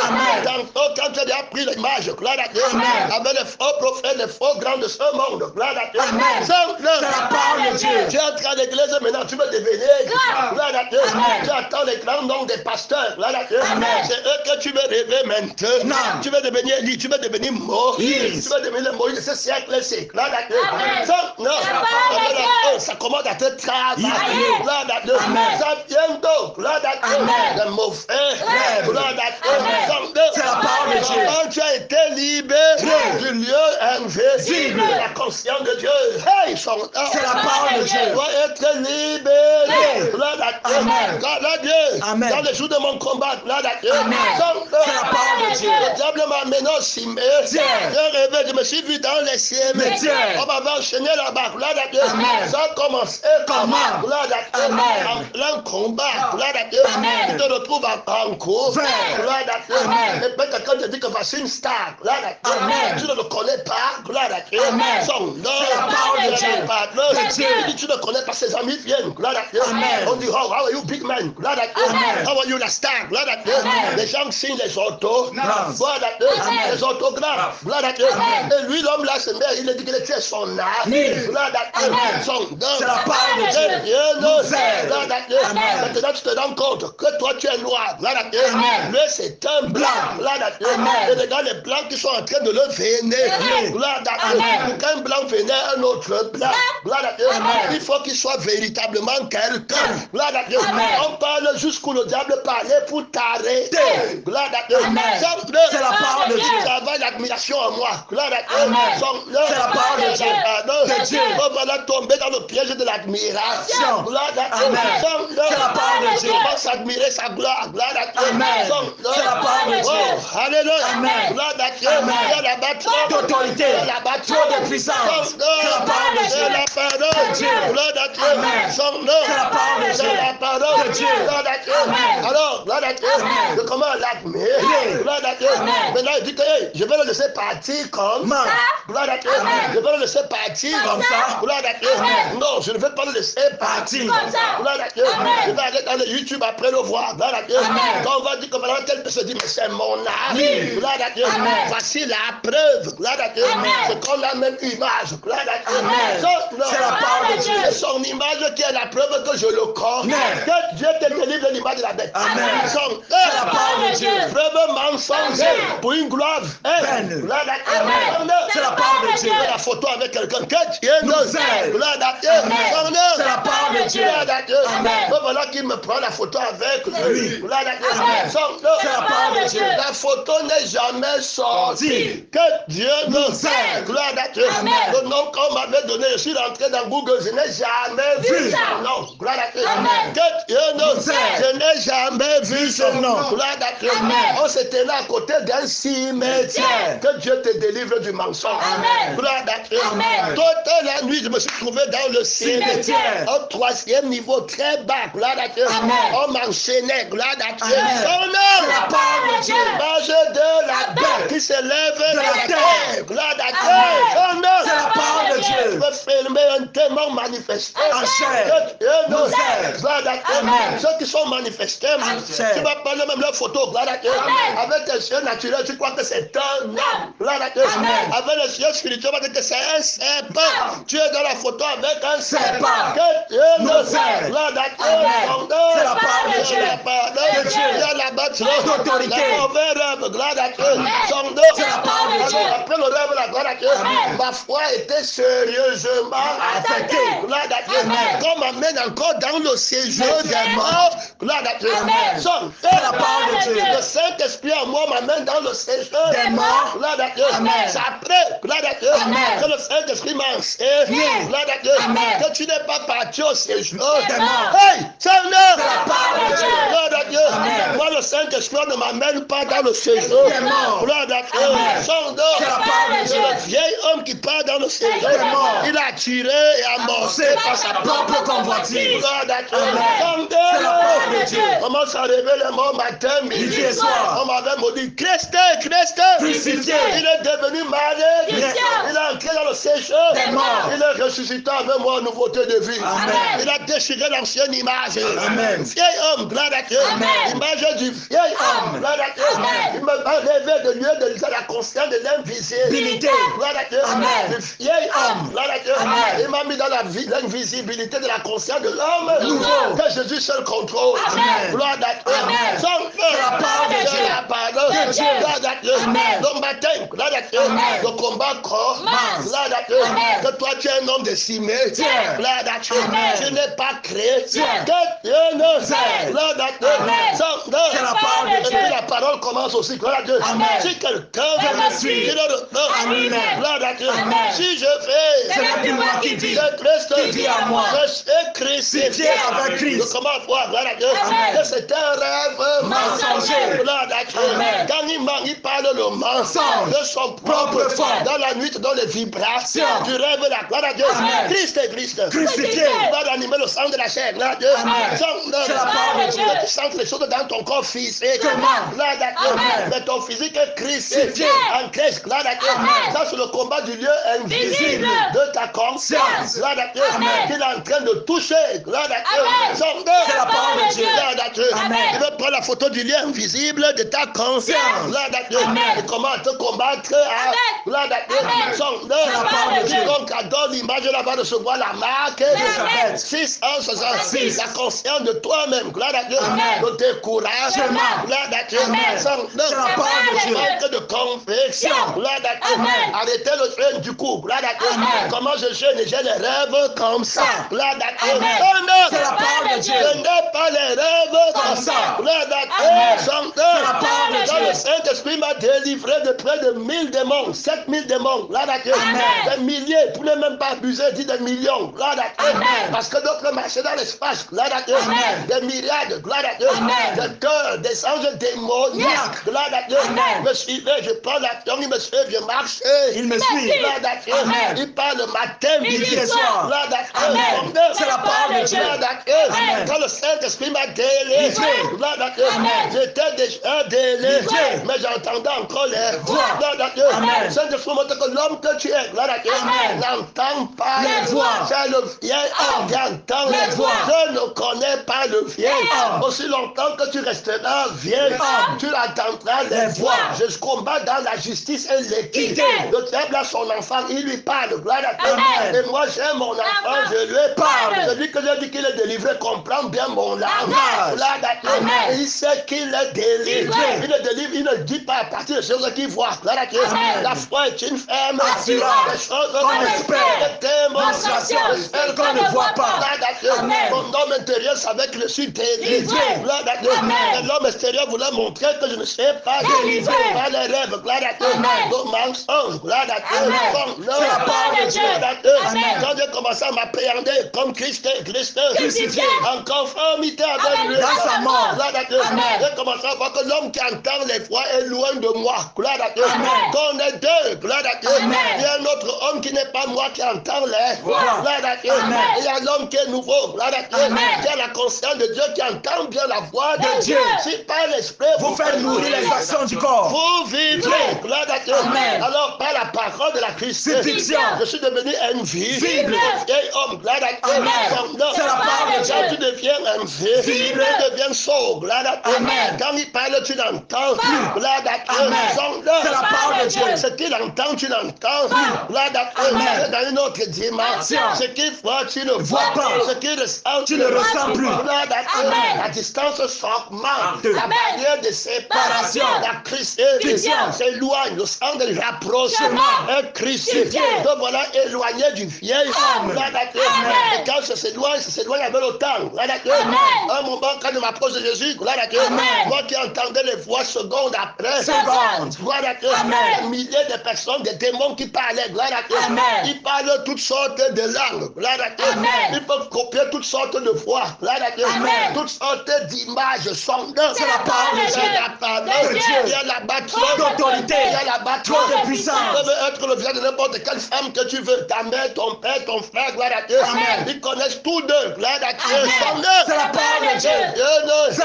Speaker 1: Quand tu as déjà pris l'image, gloire à Dieu. Avec les faux prophètes, les faux grands de ce monde. Gloire à Dieu.
Speaker 2: C'est la parole de Dieu.
Speaker 1: Tu es entré à l'église maintenant, tu veux devenir. Gloire à Dieu. Tu attends les grands noms des pasteurs. Gloire à Dieu. C'est eux que tu veux rêver maintenant. Tu veux devenir Élie, tu veux devenir Moïse. Tu veux devenir le Moïse de ce siècle-ci. Gloire à Dieu. Ça commence à te travailler. Gloire à Dieu. Ça vient donc. Gloire à Dieu. Le mauvais. Gloire à Dieu.
Speaker 2: C'est la parole de Dieu.
Speaker 1: Quand tu as été libéré du lieu invisible de la conscience de Dieu. Hey,
Speaker 2: c'est la parole de Dieu.
Speaker 1: Tu dois être libéré. Gloire à Dieu. Gloire à Dieu. Dans les jours de mon combat. Gloire à Dieu.
Speaker 2: C'est la parole de Dieu.
Speaker 1: Le diable m'a amené au cimetière. J'ai rêvé, je me suis vu dans les cieux. On m'avait enchaîné là-bas. Gloire à Dieu. Ça a commencé comment? Gloire à Dieu. En plein combat. Gloire à Dieu. Tu te retrouves en cours. Gloire à Dieu. Et puis quelqu'un te dit que voici une star. Gloire à Dieu. Tu ne le connais pas. Gloire à Dieu. Son nom.
Speaker 2: C'est la parole de Dieu.
Speaker 1: Tu ne connais pas, ses amis viennent. Gloire à Dieu. On dit, how are you big man? Gloire à Dieu. How are you la star? Gloire à Dieu. Les gens signent les autos. Gloire à Dieu. Les autographes. Gloire à Dieu. Et lui, l'homme là, se met, il a dit qu'il était son âme. Gloire à Dieu. Son nom.
Speaker 2: C'est la parole de Dieu.
Speaker 1: Gloire à Dieu. Maintenant, tu te rends compte que toi, tu es noir. Gloire à Dieu. Lui, c'est un blanc. Gloire à Dieu. Et regarde les blancs qui sont en train de le vénérer. Gloire à Dieu. Pour qu'un blanc vénère un autre blanc. Gloire à Dieu. Il faut qu'il soit véritablement quelqu'un. Gloire à Dieu. On parle jusqu'où le diable parlait pour t'arrêter. Gloire à Dieu.
Speaker 2: C'est la parole de Dieu.
Speaker 1: Ça va l'admiration en moi. Gloire à Dieu.
Speaker 2: C'est la parole de Dieu.
Speaker 1: On va là tomber dans le piège de l'admiration. Gloire à Dieu.
Speaker 2: C'est la parole de Dieu.
Speaker 1: On va s'admirer sa gloire. Gloire à Dieu.
Speaker 2: C'est la parole de Dieu.
Speaker 1: Oh, alléluia. Gloire à Dieu. Il y a là-bas trop
Speaker 2: d'autorité.
Speaker 1: Il y a là-bas
Speaker 2: trop de puissance. C'est la parole de Dieu.
Speaker 1: C'est la parole de Dieu. Gloire à Dieu.
Speaker 2: C'est la parole de Dieu.
Speaker 1: C'est la parole de Dieu. Gloire à Dieu. Alors, gloire à Dieu. Je commence à l'admirer. Gloire à Dieu. Maintenant, il dit que hey, je vais le laisser partir comme ça. Gloire à Dieu. Je vais le laisser partir comme ça. Gloire à Dieu. Non, je ne vais pas le laisser partir comme ça. Gloire à Dieu. Je vais aller dans le YouTube après le voir. Gloire à Dieu. Quand on va dire que maintenant, tel peut se dire, mais c'est mon âme. Gloire à Dieu. Voici la preuve. Gloire à Dieu. C'est qu'on a même image. Gloire à Dieu.
Speaker 2: C'est la parole de Dieu.
Speaker 1: C'est son image qui est la preuve que je le connais. Que Dieu te délivre de l'image de la bête.
Speaker 2: C'est la parole de Dieu.
Speaker 1: Preuve mensonge pour une gloire vaine. Gloire à Dieu.
Speaker 2: C'est la parole de Dieu.
Speaker 1: La photo avec quelqu'un. Que Dieu nous aide. Gloire à Dieu.
Speaker 2: C'est la parole de Dieu.
Speaker 1: Gloire à Dieu. Voilà qui me prend la photo avec lui. Gloire à Dieu.
Speaker 2: C'est la parole de Dieu.
Speaker 1: La photo n'est jamais sortie. Que Dieu nous aide. Gloire à Dieu. Le nom qu'on m'avait donné, je suis rentré dans Google, je n'ai jamais vu son nom. Gloire à Dieu. Que Dieu nous aide. Je n'ai jamais vu son nom. Gloire à Dieu. On se tenait à côté d'un cimetière. Que Dieu te délivre du mensonge. Gloire à Dieu. Toute la nuit, je me suis trouvé dans le cimetière. Au 3e niveau, très bas. Gloire à Dieu. On m'enchaînait. Gloire à Dieu. Son nom.
Speaker 2: La parole de Dieu.
Speaker 1: Mange de la bête qui s'élève de la terre. Gloire à Dieu. Son nom.
Speaker 2: C'est la parole de Dieu.
Speaker 1: Je peux filmer un témoin manifesté.
Speaker 2: En chair.
Speaker 1: Que Dieu nous aide. Gloire à Dieu. Ceux qui sont manifestés, tu vas prendre même leur photo. Gloire à Dieu. Avec tes yeux naturels, tu crois que c'est un homme. Gloire à Dieu. Avec les yeux spirituels, tu vas dire que c'est un serpent. Tu es dans la photo avec un serpent. Que Dieu nous aide. Gloire à Dieu.
Speaker 2: C'est la parole de Dieu.
Speaker 1: C'est la parole de Dieu. Il y a la
Speaker 2: d'autorité.
Speaker 1: La mauvaise rêve. Gloire à Dieu. Son dos.
Speaker 2: C'est la parole de Dieu.
Speaker 1: Après le rêve, la gloire à Dieu. Ma foi était sérieusement affectée. Gloire à Dieu. Qu'on m'amène encore dans le séjour des morts. Gloire à Dieu.
Speaker 2: C'est la parole de Dieu.
Speaker 1: Le Saint-Esprit en moi m'amène dans le séjour
Speaker 2: des morts.
Speaker 1: Gloire à Dieu. C'est après, gloire à Dieu, que le Saint-Esprit m'a enseigné. Gloire à Dieu. Que tu n'es pas parti au séjour des morts. Hey, Seigneur.
Speaker 2: C'est la parole de Dieu.
Speaker 1: Gloire à Dieu. Moi, le Saint-Esprit ne m'amène pas dans le séjour des morts. Gloire à Dieu. Son dos.
Speaker 2: C'est la parole de Dieu.
Speaker 1: Le vieil homme qui part dans le séjour des morts. Il a tiré et amorcé par sa
Speaker 2: propre convoitise.
Speaker 1: Gloire à Dieu.
Speaker 2: C'est la parole de Dieu.
Speaker 1: Commence à révéler mon matin,
Speaker 2: Midi et soir.
Speaker 1: On m'avait maudit. Christ.
Speaker 2: Crucifié.
Speaker 1: Il est devenu malade. Il est entré dans le séjour.
Speaker 2: Des morts.
Speaker 1: Il est ressuscité avec moi en nouveauté de vie.
Speaker 2: Amen.
Speaker 1: Il a déchiré l'ancienne image.
Speaker 2: Amen.
Speaker 1: Vieil homme, gloire à Dieu.
Speaker 2: Amen.
Speaker 1: Image du vieil homme, gloire à Dieu. Il m'a enlevé de lieu de la conscience de l'invisibilité. Gloire à Dieu.
Speaker 2: Amen.
Speaker 1: Le vieil homme, gloire à Dieu.
Speaker 2: Amen.
Speaker 1: Il m'a mis dans l'invisibilité de la conscience de l'homme.
Speaker 2: Nouveau.
Speaker 1: Que Jésus seul contrôle.
Speaker 2: Amen.
Speaker 1: Gloire à Dieu.
Speaker 2: Amen.
Speaker 1: Son
Speaker 2: C'est la parole de Dieu.
Speaker 1: la parole
Speaker 2: De Dieu.
Speaker 1: Gloire à Dieu.
Speaker 2: Amen.
Speaker 1: Le matin, gloire à Dieu.
Speaker 2: Amen.
Speaker 1: Le combat corps.
Speaker 2: Mince.
Speaker 1: Gloire à Dieu.
Speaker 2: Amen.
Speaker 1: Que toi tu es un homme décimé.
Speaker 2: Tiens.
Speaker 1: Gloire à Dieu.
Speaker 2: Amen.
Speaker 1: Tu n'es pas créé.
Speaker 2: Tiens.
Speaker 1: Que Dieu ne
Speaker 2: Tiens.
Speaker 1: gloire à Dieu.
Speaker 2: Amen.
Speaker 1: Son
Speaker 2: C'est la parole de
Speaker 1: Et
Speaker 2: Dieu.
Speaker 1: puis la parole commence aussi. Gloire à Dieu.
Speaker 2: Amen.
Speaker 1: Si quelqu'un
Speaker 2: Je
Speaker 1: veut
Speaker 2: me suis.
Speaker 1: qui ne
Speaker 2: Amen.
Speaker 1: gloire à Dieu.
Speaker 2: Amen.
Speaker 1: Si je fais
Speaker 2: Ce n'est plus moi qui vis.
Speaker 1: c'est Christ
Speaker 2: qui vit en moi.
Speaker 1: je suis crucifié
Speaker 2: avec Christ.
Speaker 1: Je commence à voir, gloire à Dieu,
Speaker 2: Amen.
Speaker 1: que c'est un rêve
Speaker 2: Mensonger.
Speaker 1: Gloire à Dieu.
Speaker 2: Amen.
Speaker 1: Quand il parle le mensonge de son propre
Speaker 2: forme.
Speaker 1: dans la nuit, dans les vibrations du rêve, la gloire à Dieu.
Speaker 2: Amen.
Speaker 1: Christ est Christ.
Speaker 2: Crucifié.
Speaker 1: Il va animer le sang de la chair, gloire à Dieu.
Speaker 2: Amen. C'est la parole de Dieu.
Speaker 1: Que tu sens les choses dans ton corps physique.
Speaker 2: Comment?
Speaker 1: Gloire à Dieu.
Speaker 2: Amen.
Speaker 1: Mais ton physique est crucifié en Christ, gloire à Dieu.
Speaker 2: Amen.
Speaker 1: Ça, c'est le combat du lieu invisible
Speaker 2: Visible.
Speaker 1: de ta conscience. Gloire à Dieu.
Speaker 2: Amen.
Speaker 1: Qu'il est en train de toucher. Gloire à Dieu.
Speaker 3: Amen.
Speaker 1: Son
Speaker 2: C'est la parole de Dieu.
Speaker 1: Gloire à Dieu.
Speaker 3: Amen.
Speaker 1: Il veut prendre la photo du lieu invisible de ta conscience. Gloire à Dieu.
Speaker 3: Amen.
Speaker 1: Et comment te combattre. Hein? Gloire à Dieu.
Speaker 3: Amen.
Speaker 1: Son
Speaker 2: C'est la parole de Dieu.
Speaker 1: quiconque adore l'image là-bas de recevoir la marque
Speaker 3: Amen.
Speaker 1: 666. La conscience de toi-même. Gloire à Dieu.
Speaker 3: Amen.
Speaker 1: De tes courages.
Speaker 2: Amen.
Speaker 1: Gloire à Dieu.
Speaker 3: Amen.
Speaker 1: Son
Speaker 2: C'est la parole de Dieu.
Speaker 1: manque de conviction. Gloire à Dieu.
Speaker 3: Amen.
Speaker 1: Arrêtez le jeûne du coup. Gloire à Dieu.
Speaker 3: Amen.
Speaker 1: Comment je jeûne et j'ai les rêves comme ça. Gloire à Dieu.
Speaker 3: Amen.
Speaker 1: Son
Speaker 2: C'est la parole de Dieu.
Speaker 1: je n'ai pas les rêves comme
Speaker 2: Comme
Speaker 1: ça.
Speaker 2: ça.
Speaker 1: Gloire à
Speaker 3: Amen.
Speaker 1: Dieu. Son
Speaker 2: C'est la parole de
Speaker 1: Quand
Speaker 2: Dieu.
Speaker 1: le Saint-Esprit m'a délivré de près de 1000 démons, 7000 démons. Gloire à Dieu.
Speaker 3: Amen.
Speaker 1: Des milliers, pour ne même pas abuser, dit des millions. Gloire à Dieu.
Speaker 3: Amen.
Speaker 1: Parce que d'autres marchaient dans l'espace. Gloire à Dieu.
Speaker 3: Amen.
Speaker 1: Des myriades. Gloire à Dieu.
Speaker 3: Amen.
Speaker 1: Des cœurs, des anges démoniaques. Gloire à Dieu.
Speaker 3: Amen.
Speaker 1: Me suivez, je prends l'avion, il me suit, je marche.
Speaker 2: Il me suit.
Speaker 1: Gloire à Dieu.
Speaker 3: Amen.
Speaker 1: Il parle le matin,
Speaker 3: Midi
Speaker 2: et soir.
Speaker 1: Gloire à
Speaker 2: Amen.
Speaker 1: Dieu.
Speaker 2: C'est la parole de Dieu.
Speaker 1: Gloire à Dieu.
Speaker 3: Amen.
Speaker 1: Quand le Saint-Esprit m'a délivré, gloire à Dieu.
Speaker 3: Amen.
Speaker 1: J'étais déjà délivré,
Speaker 2: Amen.
Speaker 1: mais j'entendais encore les
Speaker 2: Voix.
Speaker 1: Gloire à Dieu.
Speaker 2: Amen.
Speaker 1: Saint-Esprit montre que l'homme que tu es, gloire à Dieu,
Speaker 3: Amen.
Speaker 1: n'entend pas
Speaker 2: Les voix.
Speaker 1: C'est le vieil homme qui entend
Speaker 2: Les
Speaker 1: les voix.
Speaker 2: voix.
Speaker 1: Je ne connais pas le vieil homme. Aussi longtemps que tu resteras vieil homme, tu entendras les
Speaker 2: Les
Speaker 1: voix.
Speaker 2: voix.
Speaker 1: Je combat dans la justice et l'équité.
Speaker 2: Équité.
Speaker 1: Le diable a son enfant, il lui parle. Gloire à Dieu.
Speaker 3: Amen.
Speaker 1: Et moi j'ai mon enfant,
Speaker 3: Amen.
Speaker 1: je lui parle.
Speaker 3: Amen.
Speaker 1: Celui que j'ai dit qu'il est délivré comprend bien mon langage.
Speaker 3: Amen.
Speaker 1: Gloire à Dieu.
Speaker 3: Amen.
Speaker 1: Et il sait qu'il est délivré.
Speaker 3: Amen.
Speaker 1: Il est délivré, il ne dit pas à partir de choses qu'il voit. Gloire à Dieu.
Speaker 3: Amen.
Speaker 1: La foi est une ferme
Speaker 2: Assurance.
Speaker 1: des choses
Speaker 2: Qu'on espère.
Speaker 3: Démonstration.
Speaker 2: Celle qu'on ne voit pas.
Speaker 1: Gloire à Dieu.
Speaker 3: Amen.
Speaker 1: Mon homme intérieur savait que je suis délivré.
Speaker 3: Délivré.
Speaker 1: Gloire à Dieu.
Speaker 3: Amen.
Speaker 1: Et l'homme extérieur voulait montrer que je ne sais pas
Speaker 3: Délivré.
Speaker 1: par les rêves. Gloire à Dieu.
Speaker 3: Amen.
Speaker 1: Le mensonge. Gloire à Dieu.
Speaker 3: Amen.
Speaker 1: Comme
Speaker 3: C'est la parole de Dieu.
Speaker 1: Gloire à Dieu.
Speaker 3: Amen.
Speaker 1: Quand j'ai commencé à m'appréhender comme Christ,
Speaker 3: Crucifié.
Speaker 1: en conformité avec
Speaker 3: Amen.
Speaker 1: lui.
Speaker 2: Dans sa mort.
Speaker 1: Gloire à Dieu.
Speaker 3: Amen.
Speaker 1: J'ai commencé à voir que l'homme qui entend les voix est loin de moi. Gloire à Dieu.
Speaker 3: Amen.
Speaker 1: Qu'on est deux. Gloire à Dieu.
Speaker 3: Amen.
Speaker 1: Il y a un autre homme qui n'est pas moi qui entend les voix.
Speaker 2: Voix.
Speaker 1: Gloire à Dieu.
Speaker 3: Amen.
Speaker 1: Il y a l'homme qui est nouveau. Gloire à Dieu.
Speaker 3: Amen.
Speaker 1: Qui a la conscience de Dieu, qui entend bien la voix de
Speaker 3: Dieu.
Speaker 1: Si par l'esprit
Speaker 2: Vous faites nourrir les actions du corps.
Speaker 1: vous vivrez. Gloire à Dieu.
Speaker 3: Amen.
Speaker 1: Alors par la parole de la Christ,
Speaker 2: Crucifixion.
Speaker 1: je suis devenu invisible.
Speaker 2: Visible.
Speaker 1: Vieil homme. Gloire à Dieu.
Speaker 3: Amen.
Speaker 2: C'est la parole de
Speaker 1: Quand
Speaker 2: Dieu.
Speaker 1: tu deviens invisible,
Speaker 2: Visible.
Speaker 1: tu deviens sourd. Gloire à Dieu.
Speaker 3: Amen.
Speaker 1: Quand il parle, tu n'entends plus. Gloire à Dieu.
Speaker 2: Amen. C'est la parole de Dieu.
Speaker 1: Ce qu'il entend, tu l'entends. Gloire à Dieu.
Speaker 2: Amen.
Speaker 1: C'est dans une autre dimension. Ce qu'il voit, tu ne vois
Speaker 2: Vois pas.
Speaker 1: Ce qu'il ressent,
Speaker 2: Tu ne ressens plus.
Speaker 1: Gloire à Dieu.
Speaker 3: Amen.
Speaker 1: La distance s'augmente.
Speaker 2: Amen.
Speaker 1: La barrière de séparation. La Christ s'éloigne. Le sang de rapprochement est crucifié. Donc voilà, éloigné du vieil homme. Gloire à Dieu.
Speaker 3: Amen.
Speaker 1: Et quand ça s'éloigne avec le temps. Gloire à Dieu.
Speaker 3: Amen.
Speaker 1: Un moment, quand je m'approche de Jésus, gloire à Dieu.
Speaker 3: Amen.
Speaker 1: Moi qui entendais les voix secondes après.
Speaker 2: Seconde.
Speaker 1: Gloire à Dieu.
Speaker 3: Amen.
Speaker 1: Des milliers de personnes, des démons qui parlaient. Gloire à Dieu.
Speaker 3: Amen.
Speaker 1: Ils parlent toutes sortes de langues. Gloire à Dieu.
Speaker 3: Amen.
Speaker 1: Ils peuvent copier toutes sortes de voix. Gloire à Dieu.
Speaker 3: Amen.
Speaker 1: Toutes sortes d'images sondes.
Speaker 3: C'est la parole de
Speaker 1: C'est
Speaker 3: Dieu.
Speaker 1: la parole
Speaker 3: De
Speaker 1: de
Speaker 3: Dieu.
Speaker 1: Dieu. Il y a là-bas trop
Speaker 2: D'autorité.
Speaker 1: Il y a là-bas
Speaker 2: Trop de puissance.
Speaker 1: Ça peut être le visage de n'importe quelle femme que tu veux. Ta mère, ton père, ton frère. Gloire à Dieu.
Speaker 3: Amen.
Speaker 1: Ils connaissent tous deux. Gloire à Dieu.
Speaker 3: Amen.
Speaker 1: Sondes.
Speaker 2: C'est la parole de Dieu.
Speaker 1: Dieu ne
Speaker 2: C'est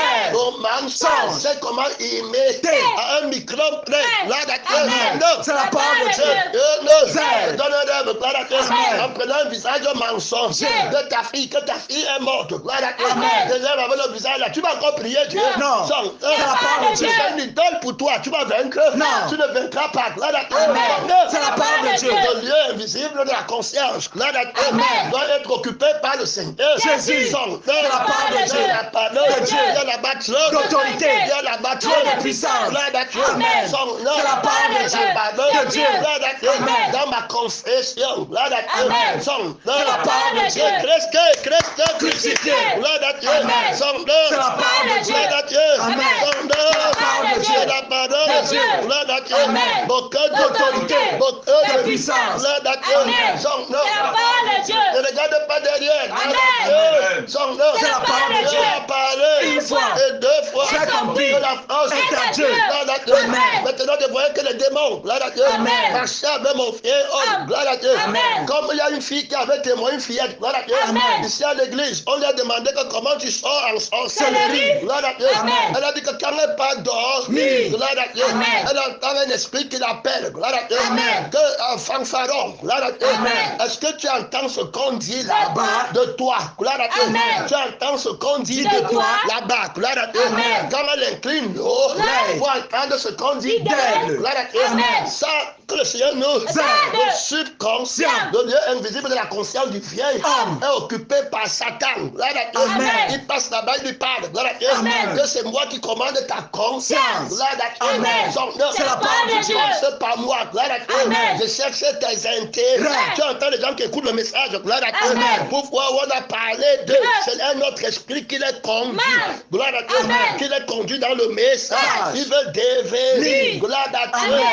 Speaker 1: songe, c'est comment imiter à un micro près. Gloire à Dieu.
Speaker 2: C'est la parole de Dieu.
Speaker 1: Donne un rêve, gloire à Dieu. En prenant un visage mensonge de ta fille, que ta fille est morte. Gloire à Dieu. Déjà avec le visage là, tu vas encore prier Dieu.
Speaker 2: Non. C'est la parole de Dieu.
Speaker 1: C'est une idole pour toi. Tu vas vaincre.
Speaker 2: Non.
Speaker 1: Tu ne vaincras pas. Gloire à Dieu.
Speaker 2: C'est la parole de Dieu.
Speaker 1: Le lieu invisible de la conscience, gloire à Dieu, doit être occupé par le Seigneur.
Speaker 2: Jésus. C'est la parole de Dieu.
Speaker 1: La parole de Dieu. Il y a la bâtisse
Speaker 2: D'autorité.
Speaker 1: Il y a la bâtisse
Speaker 2: de puissance.
Speaker 1: Gloire à Dieu.
Speaker 2: Amen.
Speaker 1: C'est
Speaker 2: la parole de Dieu.
Speaker 1: de Dieu. Gloire à Dieu. Dans ma confession, gloire à Dieu.
Speaker 2: C'est la parole de Dieu.
Speaker 1: Christ crucifié. Gloire à Dieu.
Speaker 2: C'est la parole de Dieu.
Speaker 1: Gloire à Dieu. C'est la parole de Dieu. Gloire à Dieu. Beaucoup d'autorité. Beaucoup de puissance. Gloire à Dieu. Ne regarde pas derrière. Son nom.
Speaker 2: C'est la parole de Dieu.
Speaker 1: a parlé
Speaker 2: Une fois.
Speaker 1: et deux fois.
Speaker 2: J'ai compris.
Speaker 1: Que la France
Speaker 2: est à Dieu.
Speaker 1: Gloire à Dieu.
Speaker 2: Amen.
Speaker 1: Maintenant, de voir que les démons, gloire à Dieu,
Speaker 2: Amen.
Speaker 1: marchaient avec mon frère homme, gloire à Dieu.
Speaker 2: Amen.
Speaker 1: Comme il y a une fille qui avait témoin, une fillette, gloire à Dieu.
Speaker 2: Amen.
Speaker 1: Ici à l'église, on lui a demandé que comment tu sors en
Speaker 2: Sorcellerie.
Speaker 1: Gloire à Dieu.
Speaker 2: Amen.
Speaker 1: Elle a dit que quand elle part dehors,
Speaker 2: Oui.
Speaker 1: gloire à Dieu,
Speaker 2: Amen.
Speaker 1: elle entend un esprit qui l'appelle, gloire à Dieu.
Speaker 2: Amen.
Speaker 1: Que fanfaron, gloire à Dieu.
Speaker 2: Amen.
Speaker 1: Est-ce que tu entends ce qu'on dit
Speaker 2: Là-bas.
Speaker 1: là-bas de toi, gloire à Dieu.
Speaker 2: Amen.
Speaker 1: Tu entends ce qu'on dit
Speaker 2: De
Speaker 1: de toi
Speaker 2: toi.
Speaker 1: là-bas, gloire à Dieu.
Speaker 2: Amen.
Speaker 1: Quand elle incline l'oreille pour entendre ce qu'on dit d'elle, gloire à Dieu.
Speaker 2: Amen.
Speaker 1: Ça, que le Seigneur nous
Speaker 2: Aide.
Speaker 1: le subconscient, le lieu invisible de la conscience du vieil
Speaker 2: Homme.
Speaker 1: est occupé par Satan, gloire à Dieu.
Speaker 2: Amen.
Speaker 1: Il passe là-bas, il lui parle, gloire à Dieu.
Speaker 2: Amen.
Speaker 1: Que c'est moi qui commande ta conscience, gloire à Dieu.
Speaker 2: Amen. C'est la parole de Dieu.
Speaker 1: C'est pas moi, gloire à Dieu.
Speaker 2: Amen.
Speaker 1: Je cherche tes intérêts. Tu entends les gens qui écoutent le message, gloire à Dieu.
Speaker 2: Amen.
Speaker 1: Pourquoi on a parlé de c'est un autre esprit qui les conduit, gloire à Dieu,
Speaker 2: Amen.
Speaker 1: qui les conduit dans le message. Ils veulent déverser,
Speaker 2: Oui.
Speaker 1: gloire à Dieu.
Speaker 2: Amen.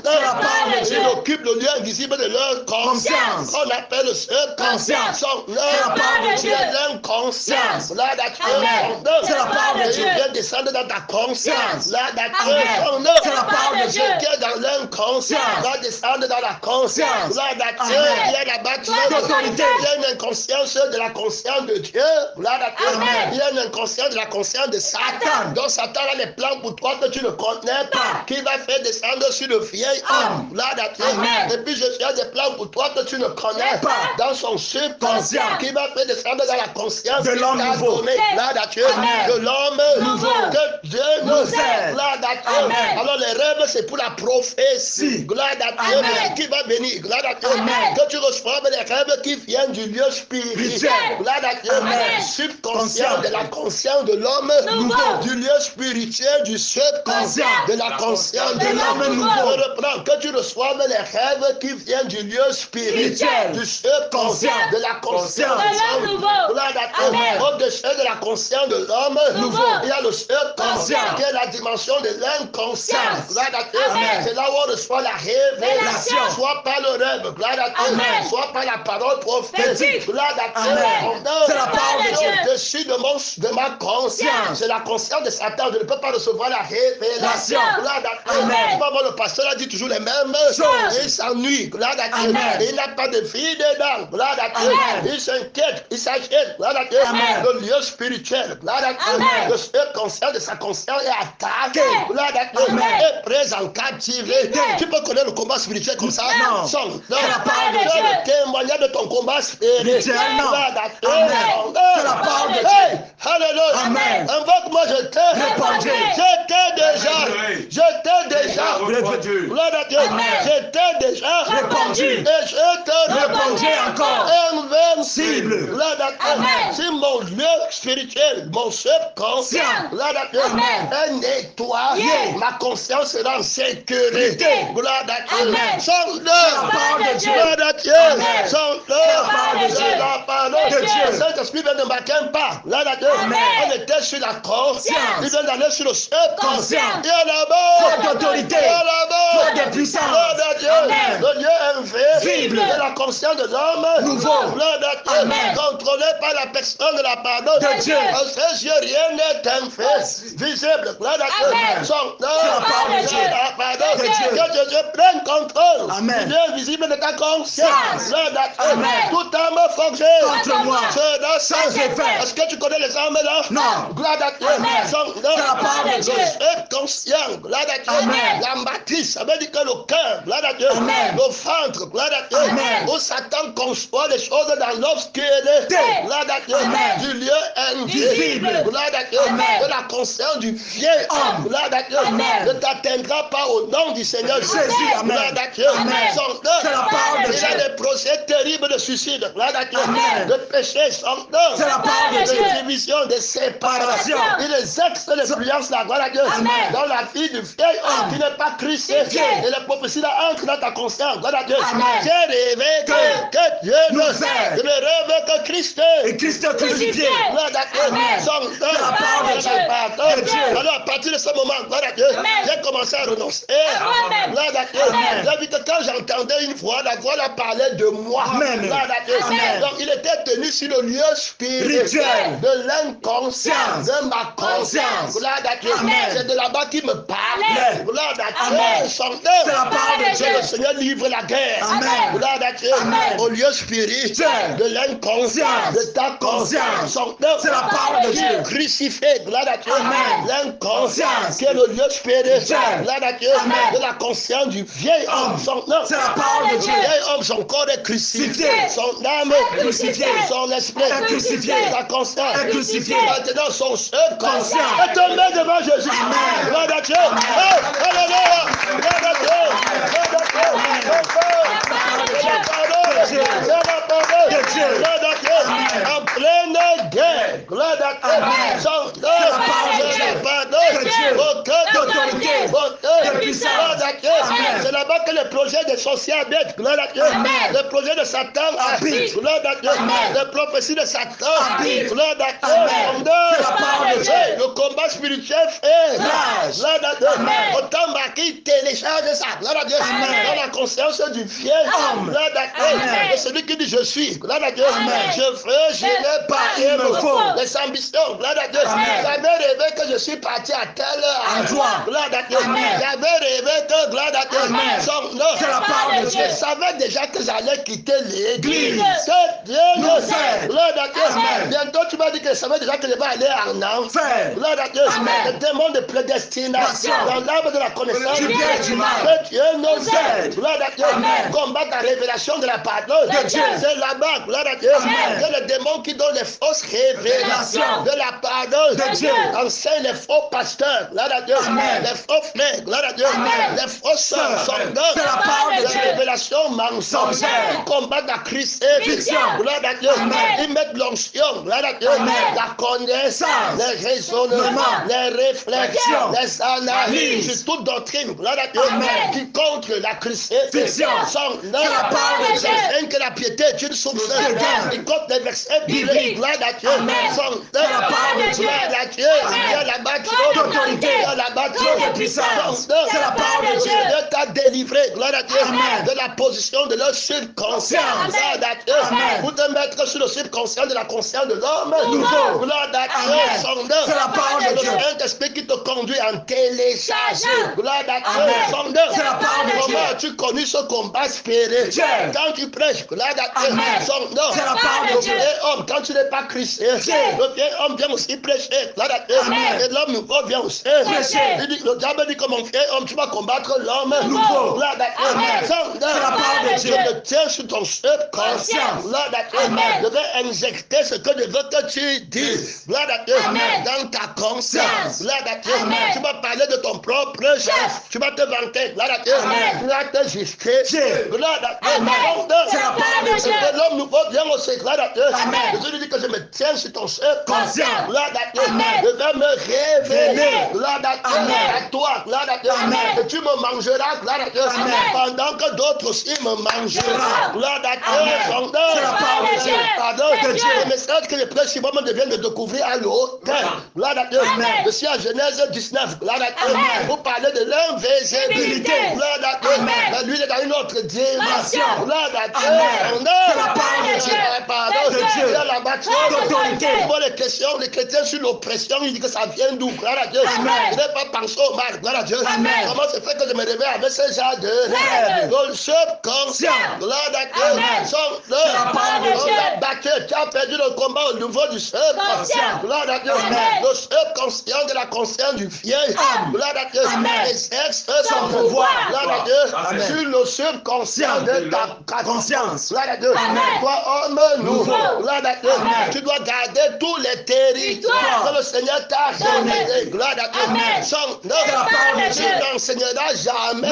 Speaker 2: C'est la parole de
Speaker 1: Ils
Speaker 2: Dieu.
Speaker 1: occupent le lieu invisible de leur conscience. On appelle le
Speaker 2: Conscience.
Speaker 1: C'est
Speaker 2: la parole de Dieu.
Speaker 1: l'inconscience. Gloire à Dieu.
Speaker 2: Amen. C'est la parole de Dieu.
Speaker 1: Il vient descendre dans ta conscience. Gloire à Dieu.
Speaker 2: Amen. C'est la parole de Dieu.
Speaker 1: Qui est dans l'inconscience. Doit descendre dans la conscience. Gloire à Dieu.
Speaker 2: Amen.
Speaker 1: Il y a là-bas
Speaker 2: D'autorité.
Speaker 1: il y a une inconscience de la conscience de Dieu. Gloire à Dieu.
Speaker 2: Amen.
Speaker 1: Il y a une inconscience de la conscience de Satan. Donc Satan a des plans pour toi que tu ne connais pas. Qui va faire descendre sur le vieil homme. Gloire à Dieu.
Speaker 2: Amen.
Speaker 1: Et puis je suis des plans pour toi que tu ne connais pas. Dans son subconscient. Qui va faire descendre dans la conscience
Speaker 2: De l'homme nouveau.
Speaker 1: Gloire à Dieu.
Speaker 2: Amen.
Speaker 1: De l'homme
Speaker 2: Nouveau.
Speaker 1: que Dieu nous aide. Gloire à Dieu.
Speaker 2: Amen.
Speaker 1: Alors les rêves c'est pour la prophétie. Gloire à Dieu.
Speaker 2: Amen.
Speaker 1: Qui va venir. Gloire à Dieu.
Speaker 2: Amen.
Speaker 1: Que tu reçoives les rêves qui viennent du lieu spirituel. Gloire à Dieu.
Speaker 2: Amen.
Speaker 1: Subconscient de la conscience de l'homme
Speaker 3: Nouveau.
Speaker 1: du lieu spirituel, du subconscient de la conscience de l'homme
Speaker 3: Nouveau.
Speaker 1: Je reprends. Que tu reçoives les rêves qui viennent du lieu spirituel, du subconscient de la conscience
Speaker 3: De l'homme nouveau.
Speaker 1: Gloire à Dieu.
Speaker 3: Amen.
Speaker 1: Au-dessus de la conscience de l'homme
Speaker 3: Nouveau.
Speaker 1: il y a le subconscient
Speaker 3: Conscient.
Speaker 1: qui est la dimension de l'inconscience.
Speaker 3: Science.
Speaker 1: Gloire à Dieu.
Speaker 3: Amen.
Speaker 1: C'est là où on reçoit la révélation,
Speaker 3: Révélation.
Speaker 1: soit par le rêve, gloire à Dieu,
Speaker 3: Amen.
Speaker 1: soit par la parole prophétique,
Speaker 3: Prophétique.
Speaker 1: gloire à Dieu.
Speaker 2: Amen. C'est la parole de Dieu.
Speaker 1: Au-dessus de ma conscience, c'est la conscience de Satan. Je ne peux pas recevoir la révélation. Gloire à Dieu.
Speaker 2: Amen.
Speaker 1: Tu vas voir, le pasteur a dit toujours les mêmes
Speaker 2: Choses.
Speaker 1: Et il s'ennuie. Gloire à Dieu.
Speaker 2: Amen.
Speaker 1: Et il n'a pas de vie dedans. Gloire à Dieu.
Speaker 2: Amen.
Speaker 1: Il s'inquiète. Il s'achète. Gloire à Dieu.
Speaker 2: Amen.
Speaker 1: Le lieu spirituel. Gloire à Dieu.
Speaker 3: Amen.
Speaker 1: Le subconscient de sa conscience est attaqué.
Speaker 3: Amen.
Speaker 1: Gloire à Dieu.
Speaker 3: Amen.
Speaker 1: Est pris en captivité.
Speaker 3: Amen.
Speaker 1: Tu peux connaître le combat spirituel comme ça?
Speaker 2: Non.
Speaker 1: Sans.
Speaker 2: C'est la parole de
Speaker 1: Tu as
Speaker 3: Dieu.
Speaker 1: le témoignage de ton combat spirituel.
Speaker 2: Spirituel, non.
Speaker 1: Gloire à Dieu.
Speaker 2: Amen. C'est la parole de Dieu.
Speaker 1: Hey, alléluia.
Speaker 2: Amen.
Speaker 1: Invoque-moi, je t'ai
Speaker 2: Répondu.
Speaker 1: Je t'ai déjà. Gloire à Dieu.
Speaker 2: Amen.
Speaker 1: Je t'ai déjà
Speaker 2: Répondu.
Speaker 1: Et je te
Speaker 2: Répondu encore.
Speaker 1: Invincible. Gloire à Dieu.
Speaker 3: Amen.
Speaker 1: Si mon lieu spirituel, mon subconscient, gloire à Dieu,
Speaker 3: Amen.
Speaker 1: est nettoyé,
Speaker 3: Yeah.
Speaker 1: ma conscience sera en sécurité. Gloire à Dieu.
Speaker 3: Amen.
Speaker 1: Son
Speaker 2: parole de Dieu.
Speaker 1: Gloire à Dieu.
Speaker 2: Amen.
Speaker 1: Son
Speaker 3: parole de Dieu.
Speaker 1: C'est la parole
Speaker 3: De
Speaker 1: de
Speaker 3: Dieu.
Speaker 1: Dieu. Saint-Esprit vient de marquer un pas. Gloire à Dieu.
Speaker 3: Amen.
Speaker 1: On était sur la conscience.
Speaker 3: Conscience.
Speaker 1: Il vient d'aller sur le subconscient.
Speaker 3: Conscience.
Speaker 1: Il y a là-bas.
Speaker 2: Trop d'autorité.
Speaker 1: Il y a là-bas.
Speaker 2: Trop de puissance.
Speaker 1: Gloire à Dieu.
Speaker 3: Amen.
Speaker 1: Le lieu invisible
Speaker 2: Visible.
Speaker 1: de la conscience de l'homme.
Speaker 2: Nouveau.
Speaker 1: Gloire à Dieu.
Speaker 3: Amen.
Speaker 1: Contrôlé par la personne de la parole
Speaker 2: De Dieu.
Speaker 1: À ses yeux, rien n'est un fait visible. Gloire à Dieu.
Speaker 3: Amen.
Speaker 1: Son
Speaker 2: C'est la parole de Dieu.
Speaker 1: la parole
Speaker 2: De Dieu.
Speaker 1: Que Dieu prenne contrôle.
Speaker 2: Amen.
Speaker 1: Du lieu invisible de ta conscience.
Speaker 3: Science.
Speaker 1: Gloire à Dieu.
Speaker 3: Amen.
Speaker 1: Toute âme forgée
Speaker 2: Contre moi.
Speaker 1: sera
Speaker 2: Sans effet.
Speaker 1: Est-ce que tu connais les âmes là?
Speaker 2: Non.
Speaker 1: Gloire à Dieu. C'est
Speaker 2: la parole de Dieu.
Speaker 1: Le conscient, gloire à Dieu.
Speaker 2: Amen.
Speaker 1: La matrice, ça veut dire que le cœur, gloire à Dieu.
Speaker 2: Amen.
Speaker 1: Le ventre, gloire à Dieu.
Speaker 2: Amen.
Speaker 1: Où Satan conçoit les choses dans l'obscurité, gloire à Dieu.
Speaker 2: Amen.
Speaker 1: Du lieu invisible, gloire à Dieu.
Speaker 2: Amen.
Speaker 1: De la conscience du vieil homme, gloire à Dieu.
Speaker 2: Amen.
Speaker 1: Ne t'atteindra pas au nom du Seigneur Jésus,
Speaker 2: Amen.
Speaker 1: gloire à Dieu.
Speaker 2: Amen.
Speaker 1: Son nom,
Speaker 2: C'est la parole de
Speaker 1: il a
Speaker 2: Dieu.
Speaker 1: des projets terribles de suicide, gloire à Dieu.
Speaker 2: Amen.
Speaker 1: De péché, son nom.
Speaker 2: C'est la parole de Dieu.
Speaker 1: De division, de séparation. Il exerce l'influence, la gloire à Dieu.
Speaker 2: Amen.
Speaker 1: Dans la vie du vieil homme qui n'est pas Christ. Et les prophéties là entrent dans ta conscience, gloire à Dieu.
Speaker 2: Amen.
Speaker 1: J'ai rêvé que Dieu
Speaker 2: nous aide.
Speaker 1: Je me rêve que Christ
Speaker 2: Et Christ est crucifié.
Speaker 1: gloire à Dieu.
Speaker 3: Amen.
Speaker 1: Son nom.
Speaker 2: C'est la parole de Dieu.
Speaker 1: De
Speaker 2: Dieu.
Speaker 1: Alors à partir de ce moment, gloire à Dieu,
Speaker 3: Amen.
Speaker 1: j'ai commencé à renoncer.
Speaker 3: Amen.
Speaker 1: Gloire à Dieu.
Speaker 3: Amen.
Speaker 1: J'ai vu que quand j'entendais une voix, la voix la parlait de moi.
Speaker 2: Amen.
Speaker 1: Gloire à Dieu.
Speaker 2: Amen.
Speaker 1: Donc il était tenu sur le lieu spirituel
Speaker 2: Rituel.
Speaker 1: de l'inconscience, de ma conscience.
Speaker 2: Conscience.
Speaker 1: Gloire à Dieu.
Speaker 2: Amen.
Speaker 1: C'est de là-bas qu'il me parle.
Speaker 2: Amen.
Speaker 1: Gloire à
Speaker 2: Amen.
Speaker 1: Dieu. Son
Speaker 2: C'est la
Speaker 1: nom.
Speaker 2: parole de Dieu.
Speaker 1: Le Seigneur livre la guerre.
Speaker 2: Amen.
Speaker 1: Gloire à Dieu.
Speaker 2: Amen.
Speaker 1: Au lieu spirituel de l'inconscience, de ta conscience. Son nom.
Speaker 2: C'est la parole de Dieu.
Speaker 1: Crucifié. Gloire à Dieu.
Speaker 2: Amen.
Speaker 1: L'inconscience qui est le lieu spirituel.
Speaker 2: Dieu.
Speaker 1: Gloire à Dieu.
Speaker 2: Amen.
Speaker 1: De la conscience du vieil homme. Son nom.
Speaker 2: C'est la parole de
Speaker 1: Le
Speaker 2: Dieu.
Speaker 1: vieil homme, son corps est crucifié.
Speaker 2: Crucifié.
Speaker 1: Son âme est
Speaker 2: Crucifié.
Speaker 1: Son esprit
Speaker 2: Est crucifié.
Speaker 1: sa conscience
Speaker 2: Est crucifié.
Speaker 1: Maintenant son subconscient
Speaker 2: Conscient.
Speaker 1: est tombé devant Jésus.
Speaker 2: Amen.
Speaker 1: Gloire à Dieu. Hey, alléluia. Gloire à Dieu. Gloire à Dieu. C'est la parole. C'est la parole.
Speaker 2: De Dieu.
Speaker 1: Gloire à Dieu. En pleine guerre. Gloire à Dieu.
Speaker 2: Amen.
Speaker 1: Son
Speaker 2: De Dieu.
Speaker 1: Au cœur
Speaker 2: D'autorité.
Speaker 1: de
Speaker 2: puissance.
Speaker 1: Gloire à Dieu.
Speaker 2: Amen.
Speaker 1: C'est là-bas que le projet des sorciers habitent. Gloire à Dieu.
Speaker 3: Amen.
Speaker 1: Le projet de Satan
Speaker 2: Habite.
Speaker 1: Gloire à Dieu.
Speaker 2: Amen.
Speaker 1: Les prophéties de Satan.
Speaker 2: Habite.
Speaker 1: Gloire à Dieu.
Speaker 2: Amen. C'est la parole de Dieu.
Speaker 1: Le combat spirituel fait
Speaker 2: Rage.
Speaker 1: Gloire à Dieu.
Speaker 2: Amen.
Speaker 1: Autant qui télécharge ça. Gloire à Dieu.
Speaker 2: Amen.
Speaker 1: Dans la conscience du vieil homme. Gloire à Dieu.
Speaker 2: Amen.
Speaker 1: Et celui qui dit je suis. Gloire à Dieu.
Speaker 3: Amen.
Speaker 1: Je veux, je n'ai pas.
Speaker 2: Il me faut.
Speaker 1: Les ambitions. Gloire à Dieu.
Speaker 2: Amen.
Speaker 1: J'avais rêvé que je suis parti à telle
Speaker 2: Endroit.
Speaker 1: Gloire à Dieu.
Speaker 2: Amen.
Speaker 1: J'avais rêvé que, gloire à Dieu,
Speaker 2: Amen.
Speaker 1: son nom.
Speaker 2: C'est la parole de Dieu.
Speaker 1: Je savais déjà que j'allais quitter l'église.
Speaker 2: L'église.
Speaker 1: Que Dieu
Speaker 2: nous
Speaker 1: le
Speaker 2: aide.
Speaker 1: sait. Gloire à Dieu.
Speaker 2: Amen.
Speaker 1: Bientôt tu m'as dit que je savais déjà que je vais aller en enfer. Gloire à Dieu.
Speaker 2: Amen.
Speaker 1: Le démon de prédestination dans l'arbre de la connaissance
Speaker 2: Du bien et du mal.
Speaker 1: que Dieu nous aide. Gloire à Dieu.
Speaker 2: Amen.
Speaker 1: Combat la révélation de la parole
Speaker 2: De Dieu.
Speaker 1: C'est là-bas. Gloire à Dieu.
Speaker 2: Amen.
Speaker 1: Que le démon qui donne les fausses révélations de la parole
Speaker 2: De Dieu.
Speaker 1: enseigne les faux pasteurs. Gloire à Dieu.
Speaker 2: Amen.
Speaker 1: Les faux frères. Gloire à Dieu.
Speaker 2: Amen.
Speaker 1: Les fausses sœurs. Sont
Speaker 2: C'est la parole de
Speaker 1: les
Speaker 2: Dieu.
Speaker 1: révélations mensongères.
Speaker 2: Amen.
Speaker 1: Ils combattent la crucifixion. Gloire à Dieu.
Speaker 2: Amen.
Speaker 1: Ils mettent l'onction. Gloire à Dieu.
Speaker 2: Amen.
Speaker 1: La connaissance. Les raisonnements.
Speaker 2: Amen.
Speaker 1: Les réflexions.
Speaker 2: Action.
Speaker 1: Les analyses.
Speaker 2: Analyse.
Speaker 1: Sur toute doctrine. Gloire à Dieu.
Speaker 2: Amen.
Speaker 1: Qui contre la crucifixion.
Speaker 2: Fiction.
Speaker 1: Son nom.
Speaker 2: C'est la parole de Dieu.
Speaker 1: Rien que la piété est une source.
Speaker 2: De Dieu.
Speaker 1: Ils contre les versets bibliques.
Speaker 2: Biblique.
Speaker 1: Gloire à Dieu.
Speaker 2: Amen.
Speaker 1: Son nom.
Speaker 2: C'est la parole de Dieu.
Speaker 1: Gloire à Dieu. Il y a là-bas
Speaker 2: D'autorité.
Speaker 1: il y a là-bas
Speaker 2: De puissance. C'est la parole de Dieu.
Speaker 1: Dieu t'a délivré, gloire à Dieu,
Speaker 2: Amen.
Speaker 1: de la position de leur subconscience.
Speaker 2: Amen.
Speaker 1: Gloire à Dieu.
Speaker 2: Amen.
Speaker 1: Pour te mettre sur le subconscient de la conscience de l'homme.
Speaker 2: Nouveau.
Speaker 1: Gloire à Dieu.
Speaker 2: Amen.
Speaker 1: Son nom.
Speaker 2: C'est la parole de
Speaker 1: Le
Speaker 2: Dieu.
Speaker 1: Saint-Esprit qui te conduit en télécharge. Gloire à Dieu.
Speaker 2: Amen.
Speaker 1: Son nom.
Speaker 2: C'est la parole de Dieu.
Speaker 1: Comment as-tu connu ce combat spirituel?
Speaker 2: Dieu.
Speaker 1: Quand tu prêches, gloire à Dieu.
Speaker 2: Amen.
Speaker 1: Son nom.
Speaker 2: C'est la parole de
Speaker 1: Le
Speaker 2: Dieu.
Speaker 1: vieil homme, quand tu n'es pas chrétien,
Speaker 2: Dieu.
Speaker 1: le vieil homme vient aussi prêcher. Gloire à Dieu.
Speaker 2: Amen.
Speaker 1: Et l'homme nouveau vient aussi.
Speaker 2: Prêcher.
Speaker 1: Il dit, le diable dit que mon vieil homme, tu vas combattre l'homme
Speaker 2: Nouveau.
Speaker 1: Gloire à Dieu.
Speaker 3: Amen.
Speaker 1: Son nom.
Speaker 2: C'est la parole de Dieu.
Speaker 1: Je me tiens sur ton subconscient. Gloire à Dieu.
Speaker 2: Amen.
Speaker 1: Je vais injecter ce que je veux que tu dises. Gloire à Dieu.
Speaker 3: Amen.
Speaker 1: Dans ta conscience. Gloire à Dieu.
Speaker 3: Amen.
Speaker 1: Tu vas parler de ton propre chef. Tu vas te vanter. Gloire à Dieu.
Speaker 3: Amen.
Speaker 1: Tu vas te justifier.
Speaker 2: Dieu.
Speaker 1: Gloire à Dieu.
Speaker 3: Amen.
Speaker 1: Son nom.
Speaker 2: C'est la parole de Dieu.
Speaker 1: Et l'homme nouveau vient aussi. Gloire à Dieu.
Speaker 2: Amen.
Speaker 1: Je lui dis que je me tiens sur ton subconscient.
Speaker 2: Conscient.
Speaker 1: Gloire à Dieu.
Speaker 3: Amen.
Speaker 1: Je vais me révéler.
Speaker 2: Révéler.
Speaker 1: Gloire à Dieu.
Speaker 2: Amen.
Speaker 1: À toi. Gloire à Dieu.
Speaker 2: Amen.
Speaker 1: Et tu me mangeras. Gloire à Dieu.
Speaker 2: Amen.
Speaker 1: Pendant que d'autres aussi me mangeront. Gloire à Dieu.
Speaker 2: Amen.
Speaker 1: Son nom.
Speaker 2: C'est la parole de Dieu.
Speaker 1: Pardon.
Speaker 2: De Dieu.
Speaker 1: Le message que je prêche, si moi je viens de découvrir à l'hôtel. Gloire à Dieu.
Speaker 3: Amen.
Speaker 1: Je suis à Genèse 19. Gloire à Dieu.
Speaker 3: Amen.
Speaker 1: Vous parlez de l'invisibilité. Gloire à Dieu.
Speaker 3: Amen.
Speaker 1: Mais lui, il est dans une autre dimension. Gloire à Dieu.
Speaker 2: Amen.
Speaker 1: Son nom.
Speaker 2: C'est la parole de Dieu.
Speaker 1: Pardon.
Speaker 2: De Dieu.
Speaker 1: Il y a la bâtisse.
Speaker 2: D'autorité.
Speaker 1: Les questions, les chrétiens sur l'oppression, ils disent que ça vient d'où? Gloire à Dieu.
Speaker 2: Amen.
Speaker 1: Je n'ai pas pensé au mal. Gloire à Dieu.
Speaker 2: Amen.
Speaker 1: Comment se fait que je me réveille avec ce genre de rêve? Le subconscient. Gloire à Dieu.
Speaker 3: Amen.
Speaker 1: Son
Speaker 2: C'est la parole de
Speaker 1: on
Speaker 2: Dieu.
Speaker 1: l'a battu. Tu as perdu le combat au niveau du subconscient. Gloire à Dieu.
Speaker 3: Amen.
Speaker 1: Le subconscient conscience de la conscience du vieil. Gloire à Dieu. Exerce son
Speaker 2: pouvoir.
Speaker 1: pouvoir. Gloire à Dieu.
Speaker 2: Amen.
Speaker 1: Sur le subconscient de ta
Speaker 2: conscience.
Speaker 1: Gloire à Dieu. Toi, homme nouveau. Gloire à Dieu. Tu dois garder tous les territoires que le Seigneur t'a donné. Gloire à Dieu. Son œuvre, tu n'enseigneras jamais.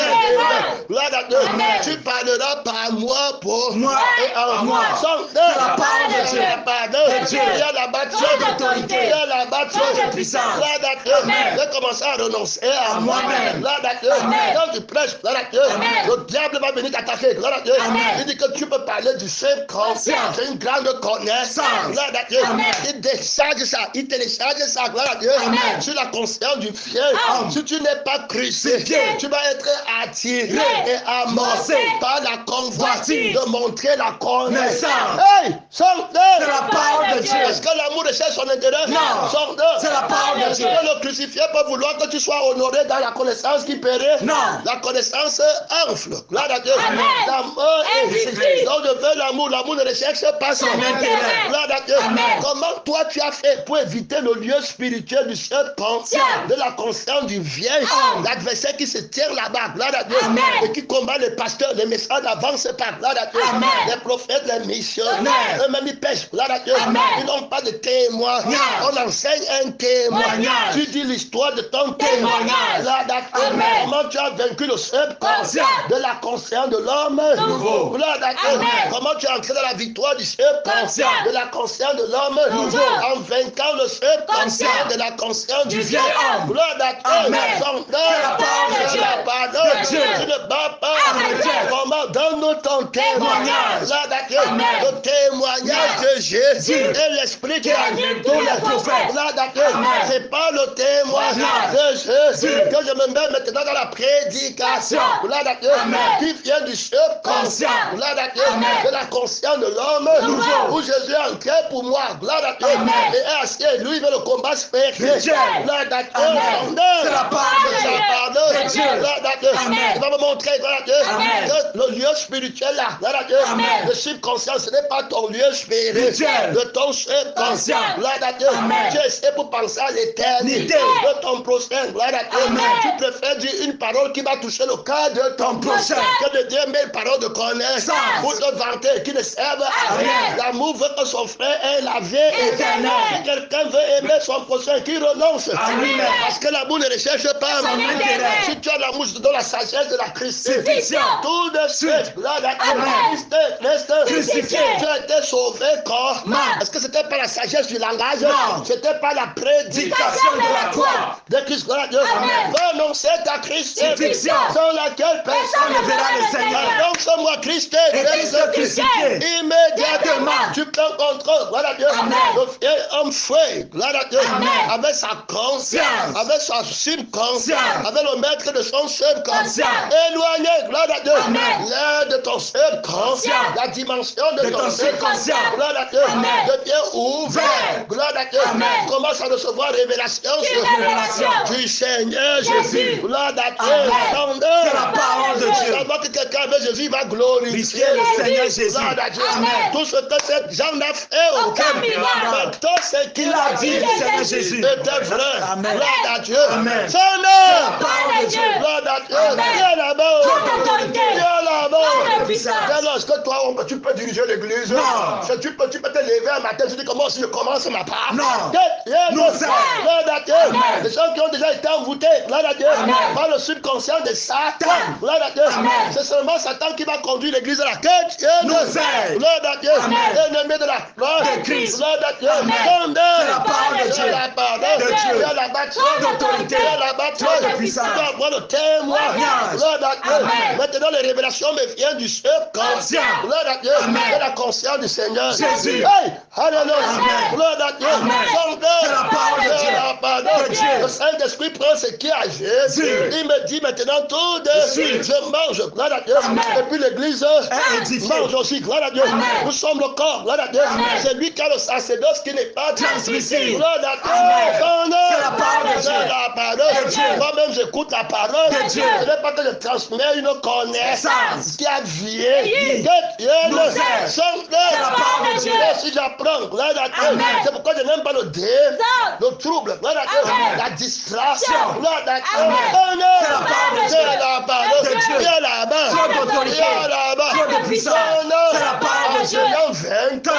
Speaker 1: Gloire à Dieu. Tu parleras par moi pour
Speaker 2: Moi
Speaker 1: et en moi. Son
Speaker 2: la parole de Dieu.
Speaker 1: Il y a la bâtisse d'autorité. Il y a la bâtisse
Speaker 2: de puissance.
Speaker 1: Gloire à Dieu. Je commence à renoncer à moi-même. Gloire à Dieu. Quand tu prêches, gloire à Dieu, le diable va venir t'attaquer. Gloire à Dieu. Il dit que tu peux parler du subconscient. C'est une grande connaissance. Gloire à Dieu. Il décharge ça. Il télécharge ça. Gloire à Dieu. Sur la conscience du fiel. Si tu n'es pas crucifié, tu vas être attiré et amorcé par la convoitise de montrer la connaissance. Hey! Sortez!
Speaker 2: C'est la parole de Dieu.
Speaker 1: Est-ce que l'amour recherche son intérêt?
Speaker 2: Non.
Speaker 1: Sortez!
Speaker 2: C'est la parole de
Speaker 1: Est-ce
Speaker 2: Dieu.
Speaker 1: que le crucifié peut vouloir que tu sois honoré dans la connaissance qui périt?
Speaker 2: Non.
Speaker 1: La connaissance enfle. Gloire à Dieu.
Speaker 3: Amen.
Speaker 1: L'amour est
Speaker 3: Jésus.
Speaker 1: donc je veux l'amour. L'amour ne recherche pas son intérêt. Gloire à Dieu.
Speaker 3: Amen.
Speaker 1: Comment toi tu as fait pour éviter le lieu spirituel du subconscient, de la conscience du vieil, l'adversaire qui se tient là-bas, gloire à Dieu,
Speaker 3: Amen.
Speaker 1: et qui combat les pasteurs, les messages n'avancent pas, gloire à Dieu,
Speaker 3: Amen.
Speaker 1: les prophètes, les missionnaires,
Speaker 3: Amen.
Speaker 1: eux-mêmes ils pêchent, gloire à Dieu,
Speaker 3: Amen.
Speaker 1: ils n'ont pas de témoin, on enseigne un témoin,
Speaker 3: Témoignage.
Speaker 1: tu dis l'histoire de ton
Speaker 3: Témoignage.
Speaker 1: témoignage, gloire à Dieu,
Speaker 3: Amen.
Speaker 1: comment tu as vaincu le subconscient
Speaker 3: Conscient.
Speaker 1: de la conscience de l'homme,
Speaker 3: Nouveau.
Speaker 1: gloire à Dieu,
Speaker 3: Amen.
Speaker 1: comment tu es entré dans la victoire du subconscient,
Speaker 3: Conscient.
Speaker 1: de la conscience de l'homme,
Speaker 3: Nouveau.
Speaker 1: en vainquant le subconscient
Speaker 3: Conscient.
Speaker 1: de la conscience du
Speaker 3: Du
Speaker 1: vieil
Speaker 3: vieil
Speaker 1: homme.
Speaker 3: homme.
Speaker 1: Gloire à Dieu.
Speaker 3: Amen.
Speaker 1: Son
Speaker 3: C'est la parole de
Speaker 1: c'est
Speaker 3: Dieu.
Speaker 1: la parole
Speaker 3: De
Speaker 1: de
Speaker 3: Dieu.
Speaker 1: Dieu. Tu ne bats pas.
Speaker 3: Amen.
Speaker 1: Comment donne-nous ton témoignage. Gloire à Dieu.
Speaker 3: Amen.
Speaker 1: Le témoignage de Jésus
Speaker 3: Dieu.
Speaker 1: et l'esprit qui anime tous les prophètes. Gloire à Dieu.
Speaker 3: Amen.
Speaker 1: C'est pas le témoignage de Jésus
Speaker 3: Dieu.
Speaker 1: que je me mets maintenant dans la prédication. Gloire à Dieu.
Speaker 3: Amen.
Speaker 1: Qui vient du subconscient.
Speaker 3: Conscient.
Speaker 1: Gloire à Dieu.
Speaker 3: Amen.
Speaker 1: De la conscience de l'homme.
Speaker 3: Nouveau.
Speaker 1: Où Jésus est entré pour moi. Gloire à Dieu.
Speaker 3: Amen.
Speaker 1: Et est assis. Lui, il veut le combat spirituel.
Speaker 2: Dieu.
Speaker 1: Gloire à Dieu.
Speaker 2: Amen.
Speaker 1: Son
Speaker 2: C'est la parole de
Speaker 1: c'est
Speaker 2: Dieu.
Speaker 1: la parole
Speaker 2: De Dieu.
Speaker 1: Gloire à Dieu.
Speaker 3: Amen.
Speaker 1: Il va me montrer, gloire à Dieu,
Speaker 3: Amen.
Speaker 1: que le lieu spirituel là, gloire à Dieu,
Speaker 3: Amen.
Speaker 1: le subconscient, ce n'est pas ton lieu spirituel,
Speaker 2: Spirituel.
Speaker 1: de ton subconscient,
Speaker 3: Conscient.
Speaker 1: gloire à Dieu.
Speaker 3: Amen.
Speaker 1: Tu essaies pour penser à l'éternité
Speaker 2: Nité.
Speaker 1: de ton prochain, gloire à Dieu.
Speaker 3: Amen.
Speaker 1: Tu préfères dire une parole qui va toucher le cœur de ton
Speaker 2: prochain.
Speaker 1: que de dire mille paroles de connaissance pour te vanter qui ne servent à
Speaker 3: Amen.
Speaker 1: rien. L'amour veut que son frère ait la vie éternelle. Si quelqu'un veut aimer son prochain, qui renonce
Speaker 2: À lui-même.
Speaker 1: parce que l'amour ne recherche pas
Speaker 3: Son intérêt.
Speaker 1: si tu as l'amour de la sagesse de la Christ,
Speaker 2: Crucifixion.
Speaker 1: tout de suite, gloire à Dieu,
Speaker 3: Amen.
Speaker 1: Christ,
Speaker 2: Crucifié.
Speaker 1: tu as été sauvé comment? Est-ce que c'était pas la sagesse du langage?
Speaker 2: Non.
Speaker 1: C'était pas la prédication
Speaker 2: de la croix
Speaker 1: de Christ, gloire à Dieu.
Speaker 3: Amen.
Speaker 1: Va annoncer ta
Speaker 2: Crucifixion.
Speaker 1: sans laquelle personne
Speaker 2: ne verra le Seigneur.
Speaker 1: Annonce-moi Christ
Speaker 2: Et Christ crucifié.
Speaker 1: immédiatement. Tu prends contrôle, gloire à Dieu.
Speaker 3: Amen.
Speaker 1: Le vieil homme fouet, gloire à Dieu,
Speaker 3: Amen.
Speaker 1: avec sa conscience, avec sa subconscience, avec le maître de son subconscient. Éloigné, gloire à Dieu.
Speaker 3: Amen.
Speaker 1: L'air de ton subconscient, la dimension de ton subconscient, gloire à Dieu,
Speaker 3: Amen.
Speaker 1: devient ouvert, gloire à Dieu.
Speaker 3: Amen.
Speaker 1: Commence à recevoir révélation sur
Speaker 3: Révélation.
Speaker 1: du Seigneur
Speaker 3: Jésus.
Speaker 1: Jésus, gloire à Dieu.
Speaker 3: Amen.
Speaker 1: C'est
Speaker 2: la parole de Dieu.
Speaker 1: Savoir que quelqu'un avec Jésus il va glorifier
Speaker 2: Glorifier le Seigneur Jésus.
Speaker 1: gloire à Dieu.
Speaker 3: Amen.
Speaker 1: Tout ce que cette Jean a fait,
Speaker 3: Aucun miracle.
Speaker 1: mais tout ce qu'il a dit,
Speaker 2: le Seigneur Jésus.
Speaker 1: était vrai.
Speaker 2: Amen.
Speaker 1: Gloire à Dieu.
Speaker 2: Amen.
Speaker 1: Seigneur,
Speaker 3: Parole de Dieu.
Speaker 1: gloire à Dieu.
Speaker 3: Amen.
Speaker 1: Viens là-bas.
Speaker 3: Toute autorité.
Speaker 1: Viens là-bas.
Speaker 3: Toute puissance.
Speaker 1: Viens là. Est-ce que toi, tu peux diriger l'église?
Speaker 2: Non.
Speaker 1: Est-ce que tu peux te lever un matin et te dire comment si je commence ma part?
Speaker 2: Non.
Speaker 1: Viens,
Speaker 2: Nous
Speaker 1: viens.
Speaker 2: sommes.
Speaker 1: Gloire à Dieu.
Speaker 3: Amen.
Speaker 1: Les gens qui ont déjà été envoûtés, gloire à Dieu,
Speaker 3: Amen.
Speaker 1: par le subconscient de Satan. Gloire à Dieu.
Speaker 3: Amen.
Speaker 1: C'est seulement Satan qui va conduire l'église à la quête.
Speaker 2: Nous sommes.
Speaker 1: Gloire à Dieu.
Speaker 3: Amen.
Speaker 1: Ennemi de la gloire.
Speaker 2: De Christ.
Speaker 1: Gloire à Dieu.
Speaker 3: Amen.
Speaker 1: Sondeur.
Speaker 2: C'est la parole de
Speaker 1: C'est
Speaker 2: Dieu.
Speaker 1: la parole
Speaker 2: De Dieu.
Speaker 1: C'est la bâtisse.
Speaker 3: D'autorité.
Speaker 1: C'est la bâtisse.
Speaker 2: De puissance.
Speaker 1: Tu dois avoir le témoignage. Gloire à Dieu.
Speaker 3: Amen.
Speaker 1: Maintenant, les révélations me viennent du subconscient. Gloire à Dieu.
Speaker 3: Amen.
Speaker 1: De la conscience du Seigneur.
Speaker 2: Jésus.
Speaker 1: Hey, alléluia.
Speaker 2: Amen.
Speaker 1: Gloire à Dieu.
Speaker 3: Amen.
Speaker 1: Sondeur.
Speaker 2: C'est la parole de
Speaker 1: C'est
Speaker 2: Dieu.
Speaker 1: la parole
Speaker 2: De Dieu.
Speaker 1: Le Saint-Esprit prend ce qui a Jésus.
Speaker 2: Dieu.
Speaker 1: Il me dit maintenant tout de
Speaker 2: suite.
Speaker 1: je mange. Gloire à Dieu.
Speaker 3: Amen.
Speaker 1: Et puis l'église
Speaker 2: édifiée.
Speaker 1: mange aussi. Gloire à Dieu.
Speaker 3: Amen.
Speaker 1: Nous sommes le corps. Gloire à Dieu.
Speaker 3: Amen.
Speaker 1: C'est lui qui a le sacerdoce qui n'est pas
Speaker 2: Transmissible.
Speaker 1: Gloire à Dieu.
Speaker 2: Amen.
Speaker 1: Son œuvre.
Speaker 2: C'est la parole de Dieu.
Speaker 1: C'est la parole.
Speaker 2: de Dieu.
Speaker 1: Moi-même, j'écoute la parole.
Speaker 2: De Dieu.
Speaker 1: Ce n'est pas que je transmets une connaissance qui a vieilli.
Speaker 3: Oui.
Speaker 1: Que Dieu
Speaker 2: Nous
Speaker 1: le
Speaker 2: aide.
Speaker 1: sonde.
Speaker 2: C'est la parole de Dieu.
Speaker 1: Et si j'apprends, gloire à Dieu.
Speaker 3: Amen.
Speaker 1: C'est pourquoi je n'aime pas le dé, le trouble, gloire à Dieu.
Speaker 3: Amen.
Speaker 1: La distraction, gloire à Dieu.
Speaker 3: Amen.
Speaker 1: C'est
Speaker 2: la parole de Dieu.
Speaker 1: la parole
Speaker 2: De Dieu.
Speaker 1: Il y a là-bas.
Speaker 2: Trop d'autorité.
Speaker 1: Il y a là-bas.
Speaker 2: Trop de puissance. C'est la parole de Dieu.
Speaker 1: Un vainqueur,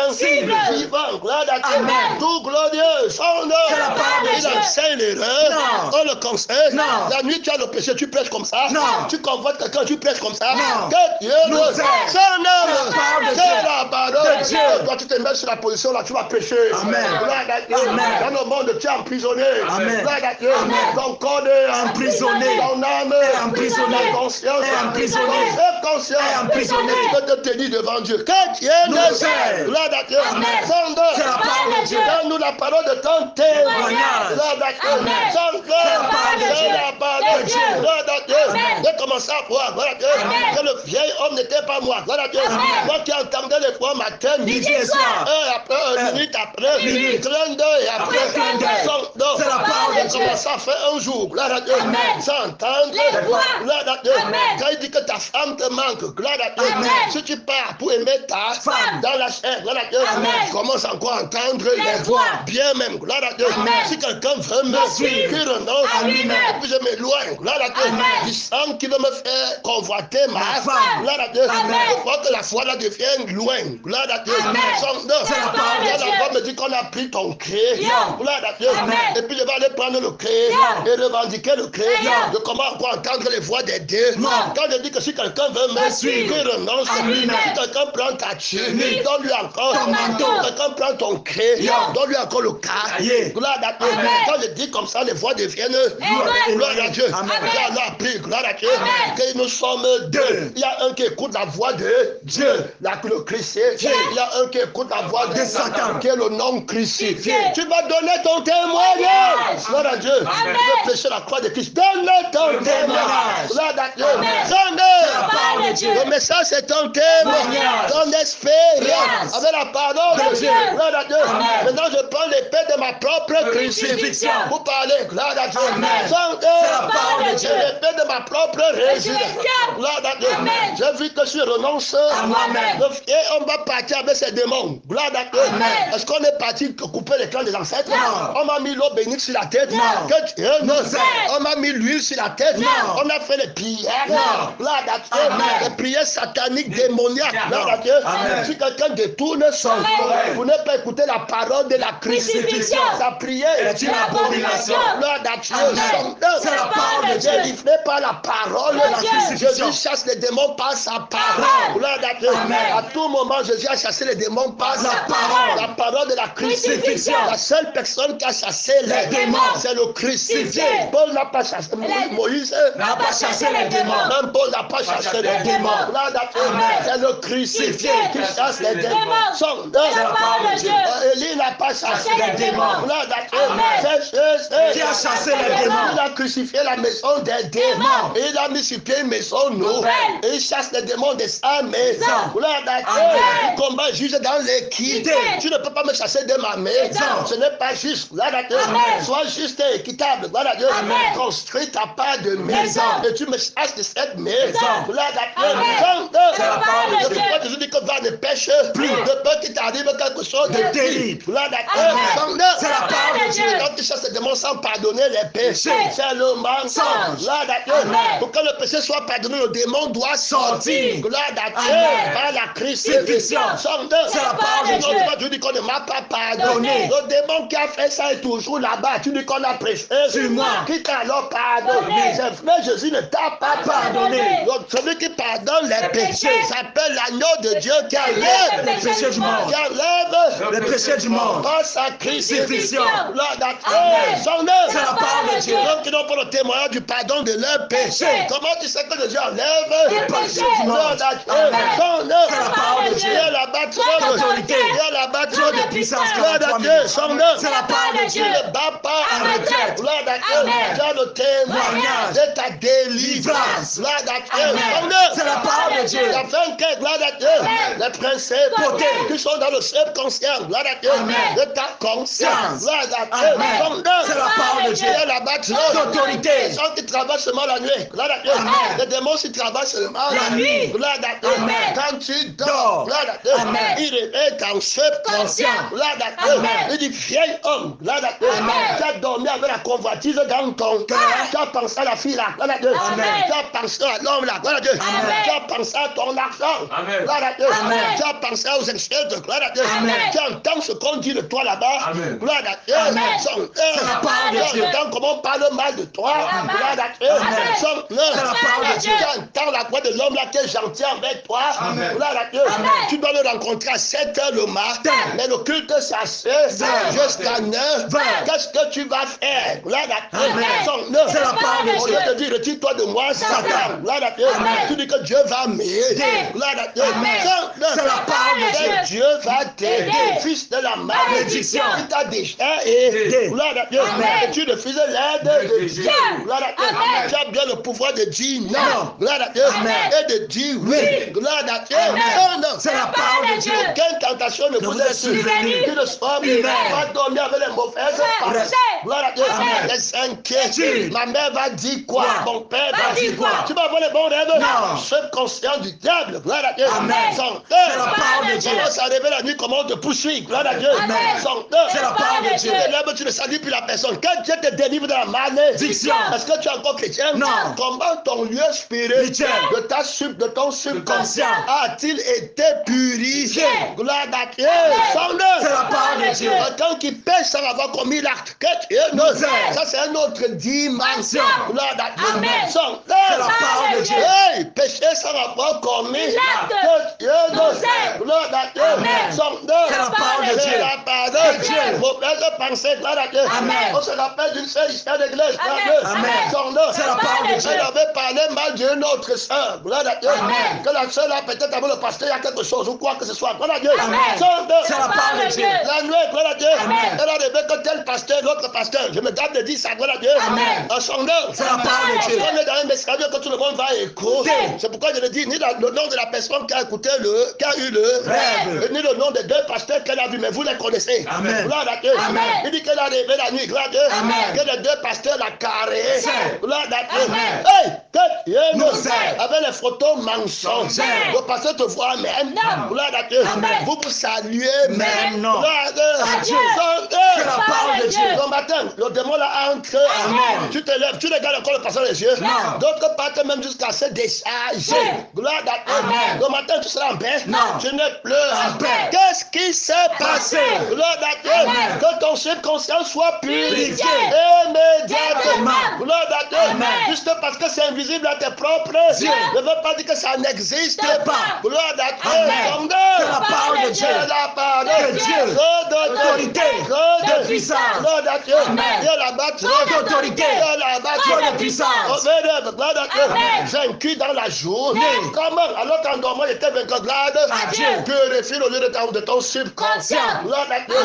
Speaker 1: un
Speaker 3: Cible.
Speaker 1: vainqueur, vivant, gloire à Dieu.
Speaker 3: Amen.
Speaker 1: Tout glorieux, son nom.
Speaker 2: C'est la parole de
Speaker 1: Il
Speaker 2: Dieu.
Speaker 1: enseigne l'erreur.
Speaker 2: Non.
Speaker 1: On le conseille.
Speaker 2: Non.
Speaker 1: La nuit, tu as le péché, tu prêches comme ça.
Speaker 2: Non.
Speaker 1: Tu convoites quelqu'un, tu prêches comme ça.
Speaker 2: Non.
Speaker 1: Que Dieu
Speaker 2: Nous
Speaker 1: le
Speaker 2: aide.
Speaker 1: son nom.
Speaker 2: C'est la parole de
Speaker 1: C'est
Speaker 2: Dieu.
Speaker 1: la parole
Speaker 2: De Dieu.
Speaker 1: Toi, tu te mets sur la position là, tu vas pécher.
Speaker 2: Amen.
Speaker 1: Gloire à Dieu.
Speaker 2: Amen.
Speaker 1: Dans le monde, tu es emprisonné.
Speaker 2: Amen.
Speaker 1: Gloire à Dieu.
Speaker 2: Amen.
Speaker 1: Ton corps est
Speaker 2: Emprisonné.
Speaker 1: ton âme
Speaker 2: Est emprisonné.
Speaker 1: ta conscience
Speaker 2: Est emprisonné.
Speaker 1: ton conscience
Speaker 2: Est emprisonné.
Speaker 1: tu peux te tenir devant Dieu. Que Dieu
Speaker 2: Nous
Speaker 1: nous
Speaker 2: aide.
Speaker 1: aide. Gloire à Dieu.
Speaker 3: Amen.
Speaker 1: C'est
Speaker 2: la parole de Dieu.
Speaker 1: Donne-nous la parole de ton témoignage.
Speaker 2: Témoignage.
Speaker 1: Gloire à Dieu.
Speaker 3: Amen.
Speaker 1: C'est
Speaker 2: la parole de Dieu.
Speaker 1: la parole
Speaker 3: De Dieu.
Speaker 1: Gloire à Dieu.
Speaker 3: Amen.
Speaker 1: J'ai commencé à voir. Gloire à Dieu.
Speaker 3: Amen.
Speaker 1: Que le vieil homme n'était pas moi. Gloire à Dieu.
Speaker 3: Amen.
Speaker 1: Moi qui entendais les fois matin,
Speaker 2: Midi et soir.
Speaker 1: heure après, minute après,
Speaker 3: Minute.
Speaker 1: clin d'œil après,
Speaker 3: Clin d'œil.
Speaker 1: son-
Speaker 2: C'est la parole de
Speaker 1: J'ai
Speaker 2: Dieu.
Speaker 1: commencé à faire un jour, gloire à Dieu,
Speaker 3: Amen.
Speaker 1: sans entendre,
Speaker 3: Les voix.
Speaker 1: gloire à Dieu.
Speaker 3: Amen.
Speaker 1: Quand il dit que ta femme te manque, gloire à Dieu.
Speaker 3: Amen.
Speaker 1: Si tu pars pour aimer ta
Speaker 2: Femme.
Speaker 1: dans la chair, gloire à Dieu,
Speaker 3: Amen.
Speaker 1: tu commences encore à entendre
Speaker 3: Les
Speaker 1: les
Speaker 3: voix.
Speaker 1: voix. Bien même, gloire à Dieu.
Speaker 3: Amen.
Speaker 1: Si quelqu'un veut me
Speaker 3: suivre
Speaker 1: qu'il renonce
Speaker 3: à lui-même.
Speaker 1: et puis je m'éloigne, gloire à Dieu.
Speaker 3: Amen.
Speaker 1: Il sent qu'il veut me faire convoiter ma
Speaker 2: femme.
Speaker 1: gloire à Dieu.
Speaker 3: Amen.
Speaker 1: Il faut que la foi là devienne loin, gloire à Dieu.
Speaker 3: Amen.
Speaker 1: C'est
Speaker 2: la parole de
Speaker 1: la
Speaker 3: Dieu.
Speaker 1: voix me dit qu'on a pris ton crayon,
Speaker 3: Yeah.
Speaker 1: gloire à Dieu.
Speaker 3: Amen.
Speaker 1: Et puis je vais aller prendre le crayon
Speaker 3: Yeah.
Speaker 1: et revendiquer le crayon.
Speaker 3: Yeah.
Speaker 1: Je commence encore à entendre les voix des deux.
Speaker 2: Non.
Speaker 1: Quand je dis que si quelqu'un veut me
Speaker 2: suivre
Speaker 1: qu'il renonce,
Speaker 2: à lui-même.
Speaker 1: si quelqu'un prend ta tunique,
Speaker 2: Tunique.
Speaker 1: donne-lui encore
Speaker 2: Ton manteau.
Speaker 1: Si quelqu'un prend ton crayon,
Speaker 2: Yeah.
Speaker 1: donne-lui encore le cahier.
Speaker 2: Cahier.
Speaker 1: Gloire à Dieu.
Speaker 3: Amen.
Speaker 1: Quand je dis comme ça, les voix deviennent
Speaker 3: Amen.
Speaker 1: gloire à Dieu.
Speaker 2: Amen.
Speaker 1: J'ai alors appris, gloire à Dieu,
Speaker 3: Amen.
Speaker 1: que nous sommes deux. Il y a un qui écoute la voix de Dieu, le Christ. Il y a un qui écoute la voix de Satan, qui est le nom crucifié. Tu vas donner ton témoignage. Gloire à Dieu.
Speaker 3: Amen.
Speaker 1: Tu veux pécher la croix de Christ. Donne ton témoignage. Gloire à Dieu.
Speaker 3: Amen.
Speaker 1: Donne.
Speaker 3: parole de Dieu.
Speaker 1: Le message, c'est ton témoignage, ton expérience
Speaker 3: Yes.
Speaker 1: avec la parole de Dieu. Gloire à Dieu.
Speaker 3: Amen.
Speaker 1: Maintenant, je prends l'épée de ma propre crucifixion
Speaker 3: Crucifixion.
Speaker 1: pour parler. Gloire à Dieu.
Speaker 3: Amen.
Speaker 1: Sans
Speaker 3: C'est la parole de Dieu.
Speaker 1: l'épée de ma propre résurrection.
Speaker 3: Résurrection.
Speaker 1: Gloire à Dieu.
Speaker 3: Amen.
Speaker 1: J'ai vu que je renonce
Speaker 3: À moi-même.
Speaker 1: et on va partir avec ces démons. Gloire à Dieu.
Speaker 3: Amen.
Speaker 1: Est-ce qu'on est parti couper les clans des ancêtres?
Speaker 3: Non.
Speaker 1: On m'a mis l'eau bénite sur la tête.
Speaker 3: Non.
Speaker 1: Que Dieu nous
Speaker 3: Nous
Speaker 1: aide.
Speaker 3: aide.
Speaker 1: On m'a mis l'huile sur la tête.
Speaker 3: Non.
Speaker 1: On a fait les prières.
Speaker 3: Non.
Speaker 1: Gloire à Dieu.
Speaker 3: Amen.
Speaker 1: Les prières sataniques, démoniaques. Gloire à Dieu.
Speaker 3: Amen.
Speaker 1: Si quelqu'un détourne son
Speaker 3: Amen.
Speaker 1: corps, vous n'avez pas écouté la parole de la crucifixion.
Speaker 3: Crucifixion.
Speaker 1: Sa prière
Speaker 3: C'est une abomination.
Speaker 1: Gloire à Dieu.
Speaker 3: Amen. C'est la parole de Dieu.
Speaker 1: Délivré par la parole de la
Speaker 3: Dieu.
Speaker 1: crucifixion. Jésus chasse les démons par sa parole.
Speaker 3: Amen.
Speaker 1: Gloire à Dieu.
Speaker 3: Amen.
Speaker 1: À tout moment, Jésus a chassé les démons par
Speaker 3: Par
Speaker 1: sa
Speaker 3: la
Speaker 1: parole.
Speaker 3: parole.
Speaker 1: La parole de la crucifixion.
Speaker 3: Crucifixion.
Speaker 1: La seule personne qui a chassé les
Speaker 3: démons,
Speaker 1: démons, c'est le crucifié.
Speaker 3: crucifié.
Speaker 1: Paul n'a pas chassé
Speaker 3: Les-
Speaker 1: Moïse.
Speaker 3: N'a pas chassé les démons.
Speaker 1: Même Paul n'a pas chassé les démons. Gloire à Dieu.
Speaker 3: Amen.
Speaker 1: C'est le crucifié qui chasse les démons.
Speaker 3: Démons.
Speaker 1: Son
Speaker 3: C'est la parole de Dieu.
Speaker 1: Élie n'a pas chassé
Speaker 3: les démons.
Speaker 1: Gloire à Dieu.
Speaker 3: Amen.
Speaker 1: C'est
Speaker 2: Qui a chassé les démons?
Speaker 1: Il a crucifié la maison des démons. Et il a mis sur pied une maison nouvelle. Et il chasse les démons de sa maison. Gloire à Dieu.
Speaker 3: Amen.
Speaker 1: Il combat juste dans l'équité. Tu ne peux pas me chasser de ma maison. Ce n'est pas juste. Gloire à Dieu.
Speaker 3: Amen.
Speaker 1: Sois juste et équitable. Gloire à Dieu.
Speaker 3: Amen.
Speaker 1: Construis ta part de maison.
Speaker 3: Maison.
Speaker 1: Et tu me chasses de cette maison. Gloire à Dieu.
Speaker 3: Amen.
Speaker 1: C'est
Speaker 3: la parole de
Speaker 1: C'est
Speaker 3: Dieu.
Speaker 1: pourquoi Jésus dit que va ne pêche plus. De peur qu'il t'arrive quelque chose de
Speaker 2: terrible.
Speaker 1: Gloire à Dieu.
Speaker 3: Amen.
Speaker 1: C'est la parole de Dieu. Quand tu chasses les démons sans pardonner les péchés, c'est le mensonge. Gloire à Dieu.
Speaker 3: Amen.
Speaker 1: Pour que le péché soit pardonné, le démon doit sortir. Gloire à Dieu.
Speaker 3: Amen.
Speaker 1: Par la crucifixion.
Speaker 3: C'est la parole de Dieu.
Speaker 1: Tu dis qu'on ne m'a pas pardonné. Le démon qui a fait ça est toujours là-bas. Tu dis qu'on a prêché
Speaker 2: Sur moi.
Speaker 1: Qui t'a alors pardonné?
Speaker 3: Amen.
Speaker 1: C'est vrai, Jésus ne t'a pas pardonné.
Speaker 3: Pardonné.
Speaker 1: Donc, celui qui pardonne les péchés
Speaker 3: péchés.
Speaker 1: s'appelle l'agneau de Dieu qui enlève
Speaker 3: Le péché du monde.
Speaker 1: qui enlève
Speaker 2: Le péché du monde.
Speaker 1: par sa crucifixion. Gloire à
Speaker 3: Amen.
Speaker 1: Dieu. Son œuvre.
Speaker 3: C'est la parole de Dieu.
Speaker 1: Donc, ils n'ont pas le témoignage du pardon de leurs péchés.
Speaker 3: Péché.
Speaker 1: Comment tu sais que Dieu enlève
Speaker 3: Le péché du monde.
Speaker 1: Gloire à Dieu.
Speaker 3: Amen.
Speaker 1: Son œuvre.
Speaker 3: C'est la parole de Dieu.
Speaker 1: Il y a là-bas trop
Speaker 3: D'autorité.
Speaker 1: Il y a là-bas trop
Speaker 3: Trop de
Speaker 1: de
Speaker 3: puissance.
Speaker 1: Gloire à Dieu. Son œuvre.
Speaker 3: C'est la parole de Dieu.
Speaker 1: Tu ne bats pas
Speaker 2: ma retraite.
Speaker 1: Gloire à Dieu. Tu as le témoignage de ta délivrance. Gloire à Dieu.
Speaker 2: C'est la parole de Dieu.
Speaker 1: La fin que, gloire à Dieu. Les principes qui sont dans le subconscient. Gloire à Dieu. De ta conscience. Gloire à Dieu.
Speaker 2: C'est la parole de Dieu.
Speaker 1: Là-bas,
Speaker 2: L'autorité.
Speaker 1: Les gens qui travaillent seulement la nuit. Gloire à Dieu. Les démons qui travaillent seulement la nuit. Gloire à Dieu. Quand tu dors, gloire à Dieu. Il réveille ton subconscient. Gloire à Dieu. Il dit, vieil homme. Gloire à Dieu. Tu as dormi avec la convoitise dans ton cœur. Tu as pensé à la fille là. Gloire à Dieu. Tu as pensé à l'homme là. Gloire à Dieu. Tu as pensé à ton argent. Gloire à Dieu. Tu as pensé aux experts. Gloire à Dieu. Tu entends ce qu'on dit de toi là-bas. Gloire à Dieu.
Speaker 2: C'est la parole de Dieu.
Speaker 1: Tu entends comment on parle mal de toi. Gloire à Dieu.
Speaker 2: C'est la parole de Dieu.
Speaker 1: Tu entends la voix de l'homme là qui est gentil avec toi. Gloire à Dieu. Tu dois le rencontrer à 7 h le matin. Mais le culte s'achève jusqu'à 9 h. Qu'est-ce que tu vas faire? Gloire à Dieu.
Speaker 2: C'est la parole de Dieu.
Speaker 1: On te dit, retire-toi de moi, Satan. Gloire à Dieu. Tu dis que Dieu va m'aider. Gloire à Dieu.
Speaker 2: C'est la parole de Dieu.
Speaker 1: Dieu va t'aider. Fils de la malédiction. Il t'a déjà aidé. Gloire à Dieu. Et tu refuses l'aide de Dieu. Gloire à Dieu. Tu as bien le pouvoir de dire non. Gloire à Dieu. Et de dire oui. Gloire à Dieu.
Speaker 2: C'est la parole de Dieu.
Speaker 1: Aucune tentation ne vous est survenue. Tu ne sois pas dormir avec les mauvaises pensées. Gloire à Dieu. Les inquiétudes. Ma mère va dire quoi? Mon père va dire quoi? Tu vas avoir les bons rêves?
Speaker 2: Non.
Speaker 1: Subconscient du diable. Gloire à Dieu.
Speaker 2: C'est la parole de Dieu.
Speaker 1: Comment ça arrive la nuit? Comment on te poursuit? Gloire à Dieu.
Speaker 2: C'est la parole de Dieu.
Speaker 1: Tu ne salues plus la personne. Quand Dieu te délivre de la malédiction, est-ce que tu es encore chrétien?
Speaker 2: Non.
Speaker 1: Comment ton lieu spirituel de ton subconscient a-t-il été purifié? Gloire à Dieu.
Speaker 2: C'est la parole de Dieu.
Speaker 1: Quelqu'un qui pêche sans avoir commis l'acte que Dieu nous aide. Ça, c'est une autre dimension. Gloire à Dieu.
Speaker 2: C'est la parole de Dieu.
Speaker 1: Hey, pécher sans avoir commis l'acte que Dieu nous aide. Gloire à Dieu.
Speaker 2: C'est la parole de Dieu.
Speaker 1: C'est la parole de Dieu. Mauvaise pensée, gloire à Dieu. On se rappelle d'une seule histoire d'église. Gloire à Dieu.
Speaker 2: C'est la parole de Dieu.
Speaker 1: Elle avait parlé mal d'une autre soeur. Gloire à Dieu. Que la soeur là, peut-être avec le pasteur, il y a quelque chose ou quoi que ce soit. Gloire à Dieu.
Speaker 2: C'est la parole de Dieu.
Speaker 1: La nuit, gloire à Dieu. Elle a rêvé que tel pasteur, l'autre pasteur. Je me garde de dire ça, gloire à Dieu. En son nom.
Speaker 2: C'est la parole de Dieu.
Speaker 1: On est dans un message que tout le monde va écouter. C'est pourquoi je le dis, ni le nom de la personne qui a écouté qui a eu le rêve, ni le nom des 2 pasteurs qu'elle a vu, mais vous les connaissez. Gloire à Dieu. Il dit qu'elle a rêvé la nuit, gloire à Dieu. Que les 2 pasteurs la carré. Gloire à Dieu. Hey, que Dieu nous aide. Avec les photos mensonges. Le pasteur te voit même. Gloire à Dieu. Vous vous saluez même.
Speaker 2: Non.
Speaker 1: Gloire à Dieu.
Speaker 2: C'est la parole de Dieu.
Speaker 1: Le matin, le démon là entre. Tu te lèves, tu regardes encore le pasteur les yeux. D'autres partent même jusqu'à se décharger. Gloire à Dieu. Le matin, tu seras en paix. Tu ne pleures en paix. Qu'est-ce qui s'est passé? Gloire à Dieu. Que ton subconscient soit purifié immédiatement. Gloire à Dieu. Juste parce que c'est invisible à tes propres yeux, ne veut pas dire que ça n'existe pas. Gloire à Dieu.
Speaker 2: C'est la parole de Dieu.
Speaker 1: C'est la parole
Speaker 2: de Dieu. D'autorité, de puissance.
Speaker 1: Gloire à Dieu. Dieu la battu.
Speaker 2: D'autorité, de puissance.
Speaker 1: Gloire à Dieu. Vaincu dans la journée. Comment? Alors qu'en dormant, il était vaincu. Gloire à Dieu. Purifie le lieu de ton subconscient. Gloire à Dieu.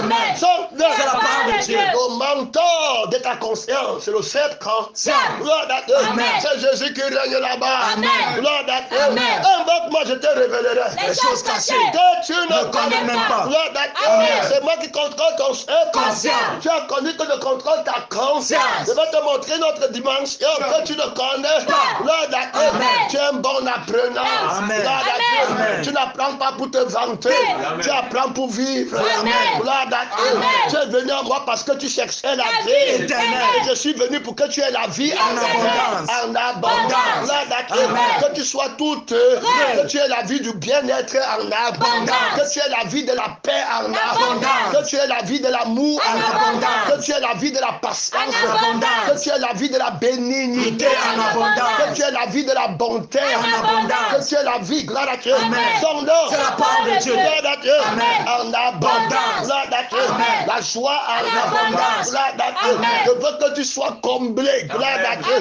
Speaker 2: C'est la parole de Dieu.
Speaker 1: Le mentor de ta conscience, c'est le subconscient. Gloire à Dieu. C'est Jésus qui règne là-bas. Gloire à Dieu. Invoque-moi, je te révélerai
Speaker 2: Les choses cachées
Speaker 1: que tu ne
Speaker 2: connais même pas.
Speaker 1: Gloire à Dieu. C'est moi qui contrôle ton subconscient. Tu as connu que je contrôle ta conscience. Je vais te montrer notre dimension que tu ne connais pas. Gloire à Dieu. Tu es un bon apprenant. Gloire à Dieu. Tu n'apprends pas pour te vanter. Tu apprends pour vivre. Gloire à Dieu. Tu es venu à moi parce que tu cherchais la vie éternelle. Et je suis venu pour que tu aies la vie en abondance. En abondance. Gloire à Dieu. Que tu sois toute heureux. Que tu aies la vie du bien-être en abondance. Que tu aies la vie de la paix en abondance. Que tu aies la vie de l'amour en abondance. Que tu aies la vie de la patience en abondance. Que tu aies la vie de la bénignité en abondance. Que tu aies la vie de la bonté en abondance. Que tu aies la vie, gloire à Dieu. Son nom.
Speaker 2: C'est la parole de Dieu.
Speaker 1: Gloire à Dieu. En abondance. Gloire à Dieu. La joie en abondance. Gloire à Dieu. Je veux que tu sois comblé. Gloire à Dieu.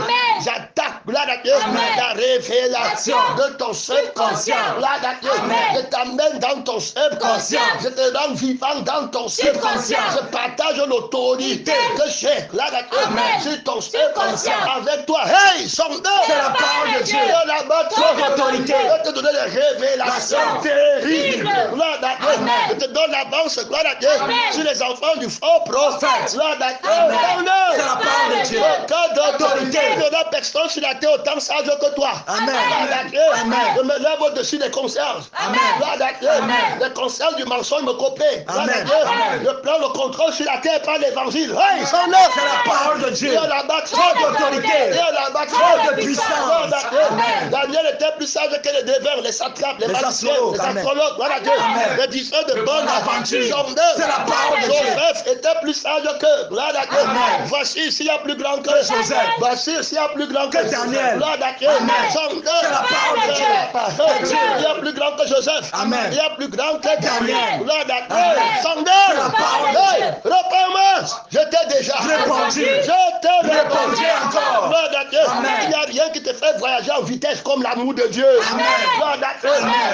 Speaker 1: J'attaque, gloire à Dieu, la révélation de ton subconscient. Gloire à Dieu, je t'amène dans ton subconscient. Je te rends vivant dans ton subconscient. Je partage l'autorité que j'ai, gloire à Dieu, sur ton subconscient avec toi. Hey, sondeur,
Speaker 2: C'est la parole de Dieu.
Speaker 1: Ton autorité. Je te donne les révélations terribles. Gloire à Dieu. Je te donne l'avance, gloire à Dieu, sur les enfants du faux prophète. Gloire à Dieu.
Speaker 2: C'est la parole de Dieu.
Speaker 1: Aucun d'autorité. Il n'y aura personne sur la terre autant sage que toi.
Speaker 2: Amen.
Speaker 1: Gloire à Dieu. Je me lève au-dessus des consciences. Gloire à Dieu. Les consciences du mensonge me copaient. Gloire à Dieu. Je prends le contrôle sur la terre par l'évangile. Hey, son nom.
Speaker 2: C'est la parole de Dieu.
Speaker 1: Trop
Speaker 2: d'autorité.
Speaker 1: Trop
Speaker 2: de puissance.
Speaker 1: Daniel était plus sage que les devins, les satrapes, les magiciens, les astrologues. Voilà Dieu. Les disciples de bonne aventure.
Speaker 2: C'est la parole de Dieu.
Speaker 1: Joseph était plus sage que. Gloire à Dieu. Voici s'il y a plus grand que
Speaker 2: Joseph.
Speaker 1: Voici s'il y a plus grand que
Speaker 2: Daniel.
Speaker 1: Gloire à Dieu.
Speaker 2: C'est la parole de Dieu.
Speaker 1: Il y a plus grand que Joseph.
Speaker 2: Amen.
Speaker 1: Il y a plus grand que Daniel. Gloire à Dieu.
Speaker 2: C'est la parole de Dieu.
Speaker 1: Repends-moi. Je t'ai déjà
Speaker 2: répondu.
Speaker 1: Je t'ai répondu
Speaker 2: encore.
Speaker 1: Gloire à Dieu.
Speaker 2: Amen.
Speaker 1: Il n'y a rien qui te fait voyager en vitesse comme l'amour de Dieu.
Speaker 2: Amen.
Speaker 1: Gloire à Dieu.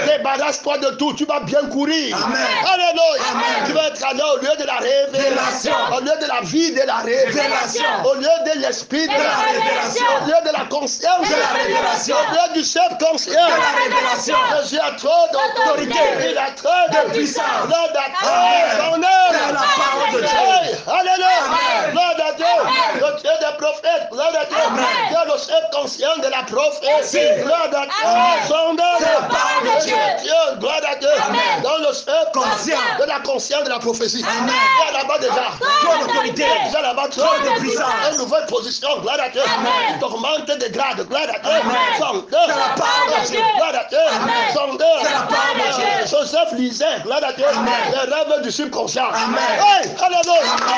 Speaker 1: Débarrasse-toi de tout. Tu vas bien courir.
Speaker 2: Amen.
Speaker 1: Alléluia.
Speaker 2: Amen.
Speaker 1: Tu vas être allé au lieu de la révélation. Au lieu de la vie de la révélation. Au lieu de l'esprit de la révélation. Au lieu de la conscience
Speaker 2: de la révélation.
Speaker 1: Au lieu du subconscient.
Speaker 2: De la révélation.
Speaker 1: Jésus a trop d'autorité. Il a trop de puissance. Gloire à Dieu. Son œuvre.
Speaker 2: C'est la parole de Dieu.
Speaker 1: Alléluia. Gloire à Dieu. Le Dieu des prophètes. Gloire à Dieu. Dieu le subconscient de la prophétie. Gloire à Dieu. Son œuvre.
Speaker 2: C'est la parole de Dieu.
Speaker 1: Dieu, gloire à Dieu. Dans le subconscient de la conscience de la prophétie.
Speaker 2: Amen.
Speaker 1: Il y a là-bas déjà.
Speaker 2: Trop d'autorité.
Speaker 1: Déjà là-bas trop
Speaker 2: de puissance.
Speaker 1: Une nouvelle position. Gloire à Dieu. Il t'augmente de grade. Gloire à Dieu. Son
Speaker 2: C'est la parole de Dieu.
Speaker 1: Gloire à Dieu. Son œuvre.
Speaker 2: C'est la parole de Dieu.
Speaker 1: Joseph lisait. Gloire à Dieu. Les rêves du subconscient.
Speaker 2: Amen.
Speaker 1: Hey, alléluia. Oh,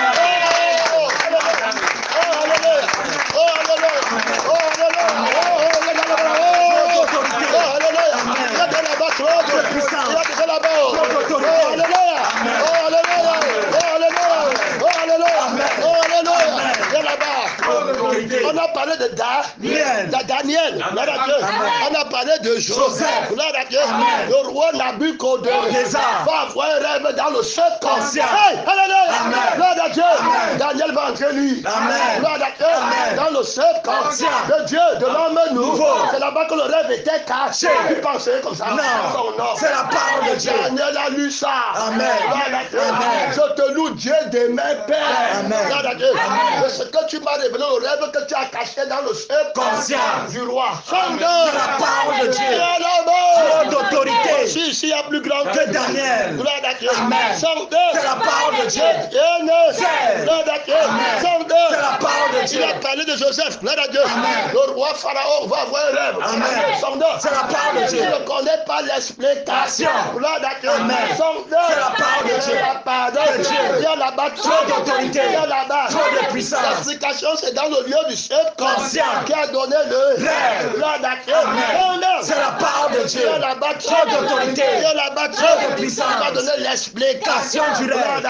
Speaker 1: alléluia. Oh, alléluia. Oh, alléluia. Oh, alléluia. Oh, alléluia. Il y a de là-bas trop de puissance. Il y a de là-bas. Oh, alléluia. Oh, alléluia. Oh, alléluia. Oh, alléluia. Oh, alléluia. Il y a là-bas. On a parlé de Daniel. Gloire à Dieu. On a parlé de Joseph. Gloire à Dieu. Le roi Nabuchodonosor va avoir un rêve dans le subconscient. Hey, alléluia. Gloire à Dieu. Daniel va entrer lui. Gloire à Dieu. Dans le subconscient de Dieu, de l'homme nouveau. C'est là-bas que le rêve était caché. Il pensait comme ça.
Speaker 2: Non. C'est la parole de Dieu.
Speaker 1: Daniel a lu ça.
Speaker 2: Amen.
Speaker 1: Gloire à Dieu. Je te loue Dieu de mes pères.
Speaker 2: Amen.
Speaker 1: Gloire à Dieu. De ce que tu m'as révélé, le rêve que tu as caché dans le subconscient du roi.
Speaker 2: C'est la parole de Dieu. Trop d'autorité.
Speaker 1: S'il y a plus grand
Speaker 2: que Daniel.
Speaker 1: Gloire à Dieu.
Speaker 2: Amen. C'est la parole de Dieu.
Speaker 1: Gloire à Dieu.
Speaker 2: C'est la parole de Dieu.
Speaker 1: Il a parlé de Joseph. Gloire à Dieu. Le roi Pharaon va avoir un rêve.
Speaker 2: C'est la parole de Dieu.
Speaker 1: Il ne connaît pas l'explication. Gloire à Dieu.
Speaker 2: C'est la parole de Dieu.
Speaker 1: Il y a là-bas trop d'autorité. Il y a là-bas
Speaker 2: trop de puissance.
Speaker 1: L'explication, c'est dans le lieu du subconscient qui a donné le
Speaker 2: rêve.
Speaker 1: Gloire à Dieu.
Speaker 2: C'est la parole de Dieu.
Speaker 1: Il y a là-bas trop d'autorité. Il y a là-bas trop de puissance. Il a donné l'explication du rêve.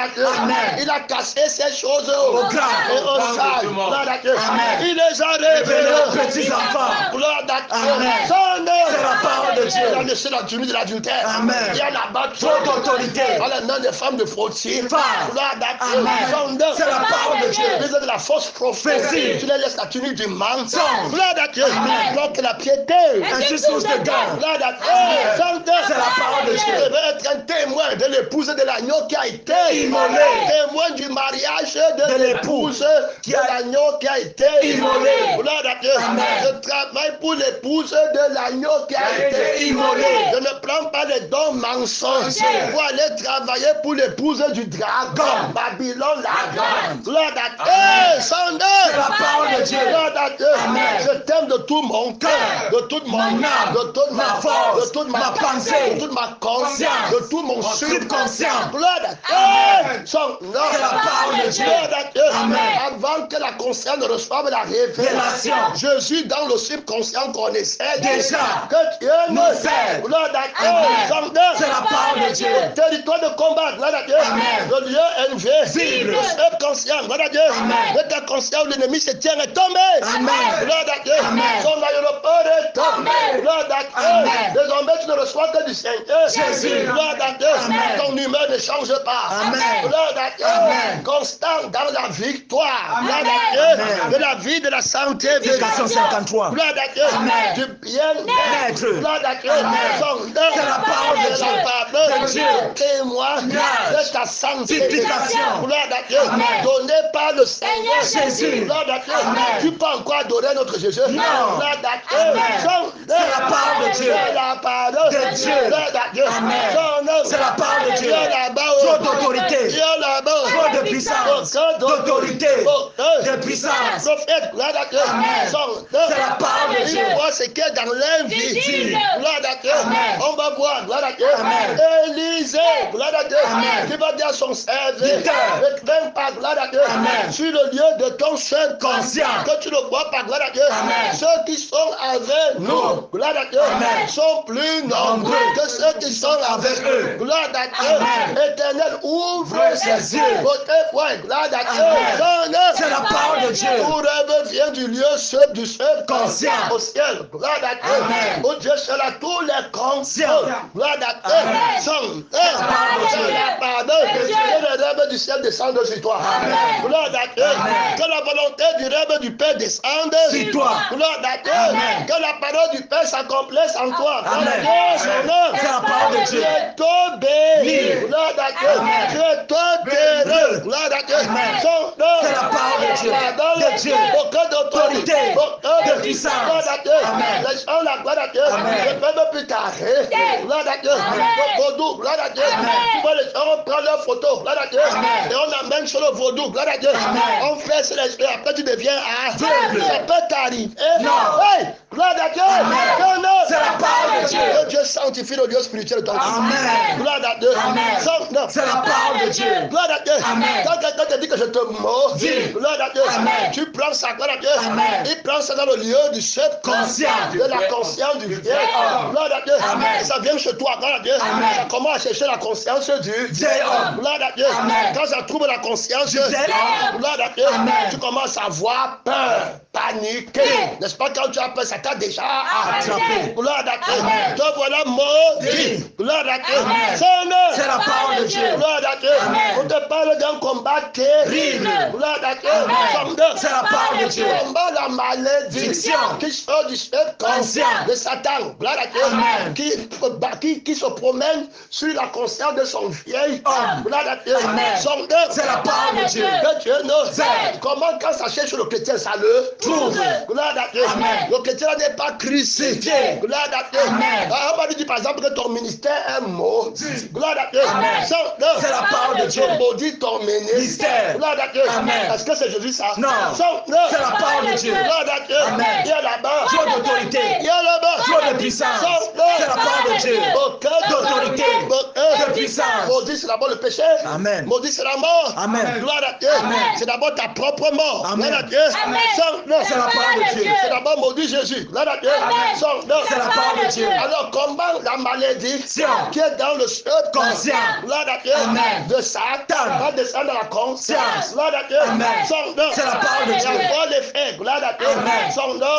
Speaker 1: Il a cassé ces choses au grand et au sage. Gloire à Dieu. Il les a révélés aux petits enfants. Gloire à Dieu.
Speaker 2: C'est la parole de Dieu.
Speaker 1: Il a laissé la tenue de l'adultère. Il y a là-bas
Speaker 2: trop d'autorité.
Speaker 1: Dans les noms des femmes de fraudiers. Gloire à Dieu.
Speaker 2: C'est la parole de Dieu.
Speaker 1: Ils ont de la fausse prophétie. Tu les laisses la tenue du mensonge. Gloire à Dieu. Donc la piété.
Speaker 2: Ainsi source de gain.
Speaker 1: Gloire à Dieu.
Speaker 2: C'est la parole de Dieu.
Speaker 1: Je vais être un témoin de l'épouse de l'agneau qui a été
Speaker 2: immolé.
Speaker 1: Témoin du mariage de l'épouse de l'agneau qui a été immolé. Gloire à Dieu. Je travaille pour l'épouse de l'agneau qui a été immolé. Je ne prends pas les dons mensongers pour aller travailler pour l'épouse du dragon. Babylone la grande. Gloire à Dieu. Son
Speaker 2: C'est la parole de Dieu.
Speaker 1: Gloire à Dieu. Je t'aime de tout mon cœur, de toute mon âme, de toute ma force, de toute ma pensée, de toute ma conscience, de tout mon subconscient. Gloire à Dieu. Son nom.
Speaker 2: C'est la parole de Dieu.
Speaker 1: Gloire à Dieu. Avant que la conscience ne reçoive la révélation, Jésus dans le subconscient connaissait déjà que Dieu ne fait. Gloire à Dieu. Son nom.
Speaker 2: C'est la parole de Dieu.
Speaker 1: Territoire de combat. Gloire à Dieu. Le lieu élevé. Le subconscient. Gloire à Dieu. De ta conscience, l'ennemi se tient et tombé. Amen. Gloire à Dieu. Son aéroport tombe. Gloire à Dieu. Désormais, tu ne reçois que du Seigneur.
Speaker 2: Jésus.
Speaker 1: Gloire à Dieu. Ton humeur ne change pas.
Speaker 2: Amen.
Speaker 1: Gloire à Dieu. Constant dans la victoire. Gloire à Dieu. De la vie, de la santé.
Speaker 2: Éducation 53.
Speaker 1: Gloire à Dieu. Du bien-être. Gloire à Dieu.
Speaker 2: C'est la parole de Dieu.
Speaker 1: De Dieu. Témoin de ta sanctification. Gloire à Dieu. Donné par le Seigneur
Speaker 2: Jésus.
Speaker 1: Gloire à Dieu. Tu peux encore adorer notre Jésus.
Speaker 2: Non.
Speaker 1: Gloire à Dieu.
Speaker 2: C'est la parole de Dieu.
Speaker 1: C'est la parole
Speaker 2: de Dieu.
Speaker 1: Gloire à Dieu.
Speaker 2: C'est la parole de Dieu. Trop d'autorité. Trop de puissance. D'autorité. De puissance.
Speaker 1: Prophète, gloire à Dieu.
Speaker 2: C'est la parole de Dieu.
Speaker 1: Il voit ce qu'il y a dans l'invisible. Gloire à Dieu. On va voir, gloire à Dieu. Élisée, gloire à Dieu. Qui va dire son service. Même pas, gloire à Dieu. Sur le lieu de ton seul conscient. Que tu ne vois pas, gloire à Dieu. Ceux qui sont avec nous, gloire à Dieu, sont plus nombreux que ceux qui sont avec eux. Gloire à Dieu. Éternel, ouvre ses yeux. Votre foi, gloire à Dieu.
Speaker 2: C'est la parole de Dieu.
Speaker 1: Tout rêve vient du lieu du seul conscient au ciel. Gloire à Dieu. Au Dieu sera tous les conscients. Gloire à Dieu. Sans la pardon. Que le rêve du ciel descende sur toi. Gloire à Dieu. Que la volonté du rêve du Père descende
Speaker 2: sur toi.
Speaker 1: Gloire à Dieu. Que la parole du Père s'accomplisse en toi. Gloire à Dieu.
Speaker 2: C'est la parole de Dieu.
Speaker 1: Tu es tout béni. Gloire à Dieu. Tu es tout heureux. Gloire à Dieu.
Speaker 2: C'est la parole de Dieu. De Dieu.
Speaker 1: Aucun d'autorité.
Speaker 2: De puissance.
Speaker 1: Gloire à Dieu. Les gens, la gloire à Dieu. Ne peuvent plus t'arrêter. Gloire à Dieu. Vaudou. Gloire à Dieu. Tu vois, les gens prennent leurs photos. Gloire à Dieu. Et on amène sur le vaudou. Gloire à Dieu. On fait cela. Après, tu deviens à. Ça peut t'arriver.
Speaker 2: Non.
Speaker 1: Hey, gloire à Dieu.
Speaker 2: C'est la parole de Dieu.
Speaker 1: Que Dieu sanctifie le Dieu spirituel de ton cœur.
Speaker 2: Amen.
Speaker 1: Gloire à Dieu.
Speaker 2: C'est la parole de Dieu.
Speaker 1: Gloire à Dieu.
Speaker 2: Amen.
Speaker 1: Quand quelqu'un te dit que je te maudis, gloire à Dieu.
Speaker 2: Amen.
Speaker 1: Tu prends ça, gloire à Dieu.
Speaker 2: Amen.
Speaker 1: Il prend ça dans le lieu du subconscient, de la conscience du vieil homme. Gloire à Dieu.
Speaker 2: Amen.
Speaker 1: Ça vient chez toi, gloire à Dieu.
Speaker 2: Amen.
Speaker 1: Ça commence à chercher la conscience du
Speaker 2: vieil homme.
Speaker 1: Gloire à Dieu.
Speaker 2: Amen.
Speaker 1: Quand ça trouve la conscience du vieil homme, gloire à Dieu.
Speaker 2: Amen.
Speaker 1: Tu commences à avoir peur, paniquer. N'est-ce pas, quand tu as peur, ça t'a déjà attrapé. Gloire à Dieu.
Speaker 2: Amen.
Speaker 1: Te voilà maudit. Gloire à Dieu.
Speaker 2: C'est la parole de Dieu.
Speaker 1: Gloire à Dieu. On te parle d'un combat terrible. Gloire à Dieu.
Speaker 2: C'est la parole de Dieu.
Speaker 1: Combat la malédiction qui sort du subconscient de Satan. Gloire à Dieu.
Speaker 2: Amen.
Speaker 1: Qui se promène sur la conscience de son vieil homme. Gloire à Dieu.
Speaker 2: C'est la parole de Dieu.
Speaker 1: Que Dieu nous aide. Comment quand ça cherche le chrétien, ça le trouve. Gloire à Dieu. Le chrétien n'est pas crucifié. Gloire à Dieu. On va dire par exemple que ton ministère est maudit. Gloire à Dieu.
Speaker 2: C'est la parole de Dieu.
Speaker 1: Maudit ton ministère. Gloire à Dieu. Est-ce que c'est Jésus ça?
Speaker 2: Non. C'est la parole de Dieu.
Speaker 1: Gloire à Dieu. Il y a là-bas.
Speaker 2: Trop d'autorité.
Speaker 1: Il y a là-bas.
Speaker 2: Trop de puissance. C'est la parole de Dieu. D'autorité. De puissance.
Speaker 1: Maudit c'est d'abord le péché.
Speaker 2: Amen.
Speaker 1: Maudit c'est la mort.
Speaker 2: Amen.
Speaker 1: Gloire à Dieu. C'est d'abord ta propre mort.
Speaker 2: Amen.
Speaker 1: Gloire à Dieu.
Speaker 2: C'est la parole de Dieu.
Speaker 1: C'est d'abord maudit Jésus. Gloire à Dieu.
Speaker 2: C'est la parole de Dieu.
Speaker 1: Alors combat la malédiction qui est dans le subconscient. Gloire à Dieu. De Satan. Va descendre dans la conscience. Gloire à Dieu.
Speaker 2: C'est la parole de Dieu.
Speaker 1: Il les faits. Gloire à Dieu.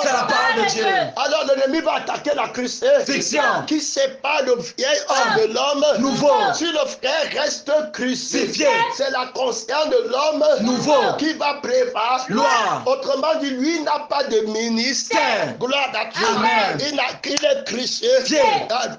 Speaker 2: C'est la parole de Dieu.
Speaker 1: Alors l'ennemi va attaquer la crucifixion qui sépare le vieil homme de l'homme nouveau. Si le frère reste crucifié, c'est la conscience de l'homme nouveau qui va prévaloir. Autrement dit, lui n'a pas de ministère. Gloire à Dieu. Il est crucifié.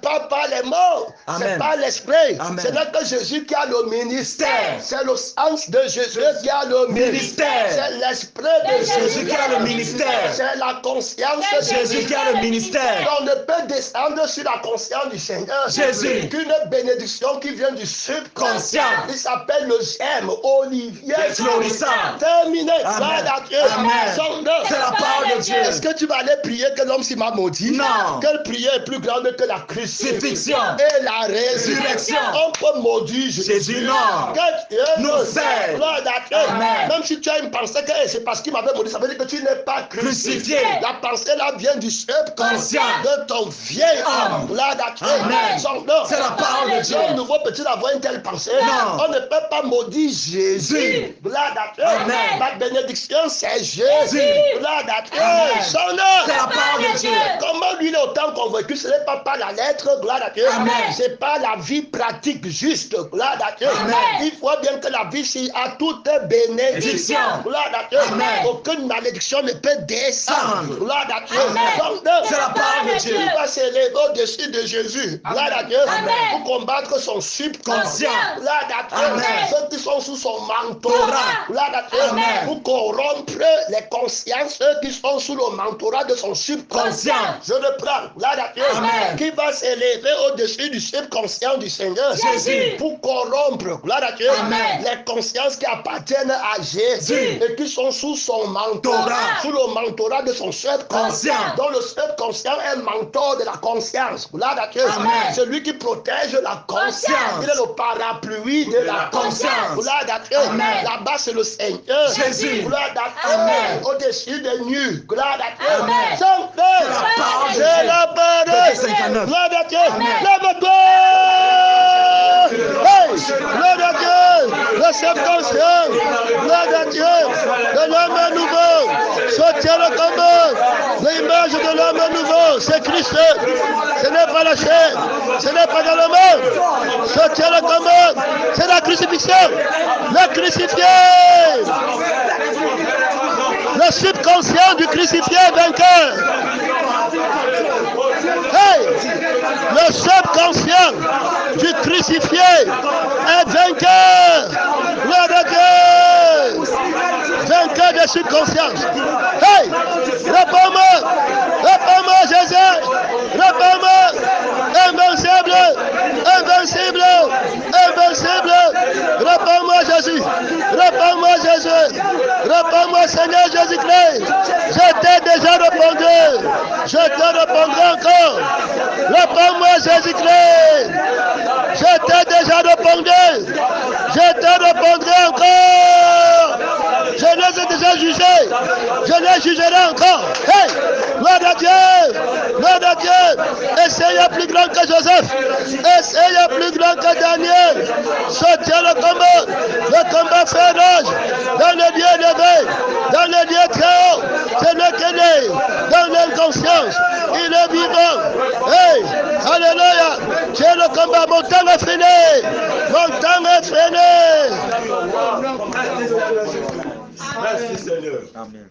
Speaker 1: Pas par les morts. C'est pas l'esprit. Ce n'est que Jésus qui a le ministère. C'est le sens de Jésus qui a le ministère. C'est l'esprit de
Speaker 2: Jésus qui a le ministère.
Speaker 1: C'est la conscience de
Speaker 2: Jésus qui a le ministère.
Speaker 1: On ne peut descendre sur la conscience du Seigneur
Speaker 2: Jésus
Speaker 1: qu'une bénédiction qui vient du subconscient. Il s'appelle le gemme Olivier
Speaker 2: florissant.
Speaker 1: Terminé.
Speaker 2: Amen.
Speaker 1: C'est
Speaker 2: C'est la parole de Dieu.
Speaker 1: Est-ce que tu vas aller prier que l'homme s'y m'a maudit?
Speaker 2: Non.
Speaker 1: Quelle prière est plus grande que la
Speaker 2: Crucifixion.
Speaker 1: et la résurrection? On peut maudire
Speaker 2: Jésus, non. Nous fait. Amen.
Speaker 1: Même si tu as une pensée que c'est parce qu'il m'avait maudit, ça veut dire que tu n'es pas crucifié. La pensée là vient du subconscient de ton vieil homme.
Speaker 2: Amen. C'est la parole de Dieu.
Speaker 1: Un nouveau peut-il avoir une telle pensée?
Speaker 2: Non.
Speaker 1: On ne peut pas maudire Jésus.
Speaker 2: Amen.
Speaker 1: Ma bénédiction, c'est Jésus.
Speaker 2: Amen.
Speaker 1: Son nom.
Speaker 2: C'est la parole de Dieu.
Speaker 1: Comment lui il est autant convaincu? Ce n'est pas par la lettre, gloire à Dieu.
Speaker 2: Amen.
Speaker 1: C'est pas la vie pratique juste, gloire à Dieu.
Speaker 2: Amen.
Speaker 1: Il faut bien que la vie s'y a toute bénédiction. Gloire à Dieu.
Speaker 2: Amen.
Speaker 1: Aucune malédiction ne peut descendre. Gloire à Dieu.
Speaker 2: C'est la parole de Dieu.
Speaker 1: Il va s'élever au-dessus de Jésus. Gloire à Dieu. Pour combattre son subconscient. Gloire à Dieu.
Speaker 2: Amen.
Speaker 1: Ceux qui sont sous son mentorat. Gloire à Dieu.
Speaker 2: Amen.
Speaker 1: Pour corrompre les consciences, ceux qui sont sous le mentorat de son subconscient. Je reprends. Gloire à Dieu.
Speaker 2: Amen.
Speaker 1: Qui va s'élever au-dessus du subconscient du Seigneur.
Speaker 2: Jésus.
Speaker 1: Pour corrompre. Gloire à Dieu.
Speaker 2: Amen.
Speaker 1: Les consciences qui appartiennent à Jésus. Et qui sont sous son mentorat. Sous le mentorat de son subconscient. Dont le subconscient est mentor de la conscience. Gloire à Dieu.
Speaker 2: Amen.
Speaker 1: Celui qui protège la conscience. Il est le parapluie de la conscience. Gloire à Dieu.
Speaker 2: Amen.
Speaker 1: Là-bas, c'est le Seigneur.
Speaker 2: Jésus.
Speaker 1: Gloire à Dieu.
Speaker 2: Amen.
Speaker 1: Au-dessus des nues. Gloire à Dieu.
Speaker 2: Amen.
Speaker 1: C'est la parole.
Speaker 2: 59.
Speaker 1: Gloire à Dieu.
Speaker 2: Amen.
Speaker 1: Lève-toi. Hey! Gloire à Dieu. Le subconscient. Gloire à Dieu. De l'homme nouveau. Sortir le combat. L'image de l'homme nouveau. C'est Christ. Ce n'est pas la chair. Ce n'est pas dans le monde. Sortir le combat. C'est la crucifixion. Le crucifié. Le subconscient du crucifié vainqueur. Hey! Le subconscient du crucifié est vainqueur. Gloire à Dieu. Vainqueur de subconscience. Hey! Réponds-moi. Réponds-moi, Jésus. Réponds-moi. Invincible. Invincible. Invincible. Réponds-moi, Jésus. Réponds-moi, Jésus. Réponds-moi, Seigneur Jésus-Christ. Je t'ai déjà répondu. Je te répondrai encore. Réponds-moi, Jésus-Christ. Je t'ai déjà répondu. Je te répondrai encore. Je les ai déjà jugés. Je les jugerai encore. Hey! Gloire à Dieu. Gloire à Dieu. Essayez plus grand que Joseph. Essayez plus grand que Daniel. Sortez le combat. Le combat féroce. Dans les lieux élevés. Dans les lieux très hauts. C'est le Kéné. Dans l'inconscience. Il est vivant. Hey! Alléluia. C'est le combat. Mon temps est fini. Mon temps est fini.
Speaker 3: Merci Seigneur.
Speaker 2: Amen.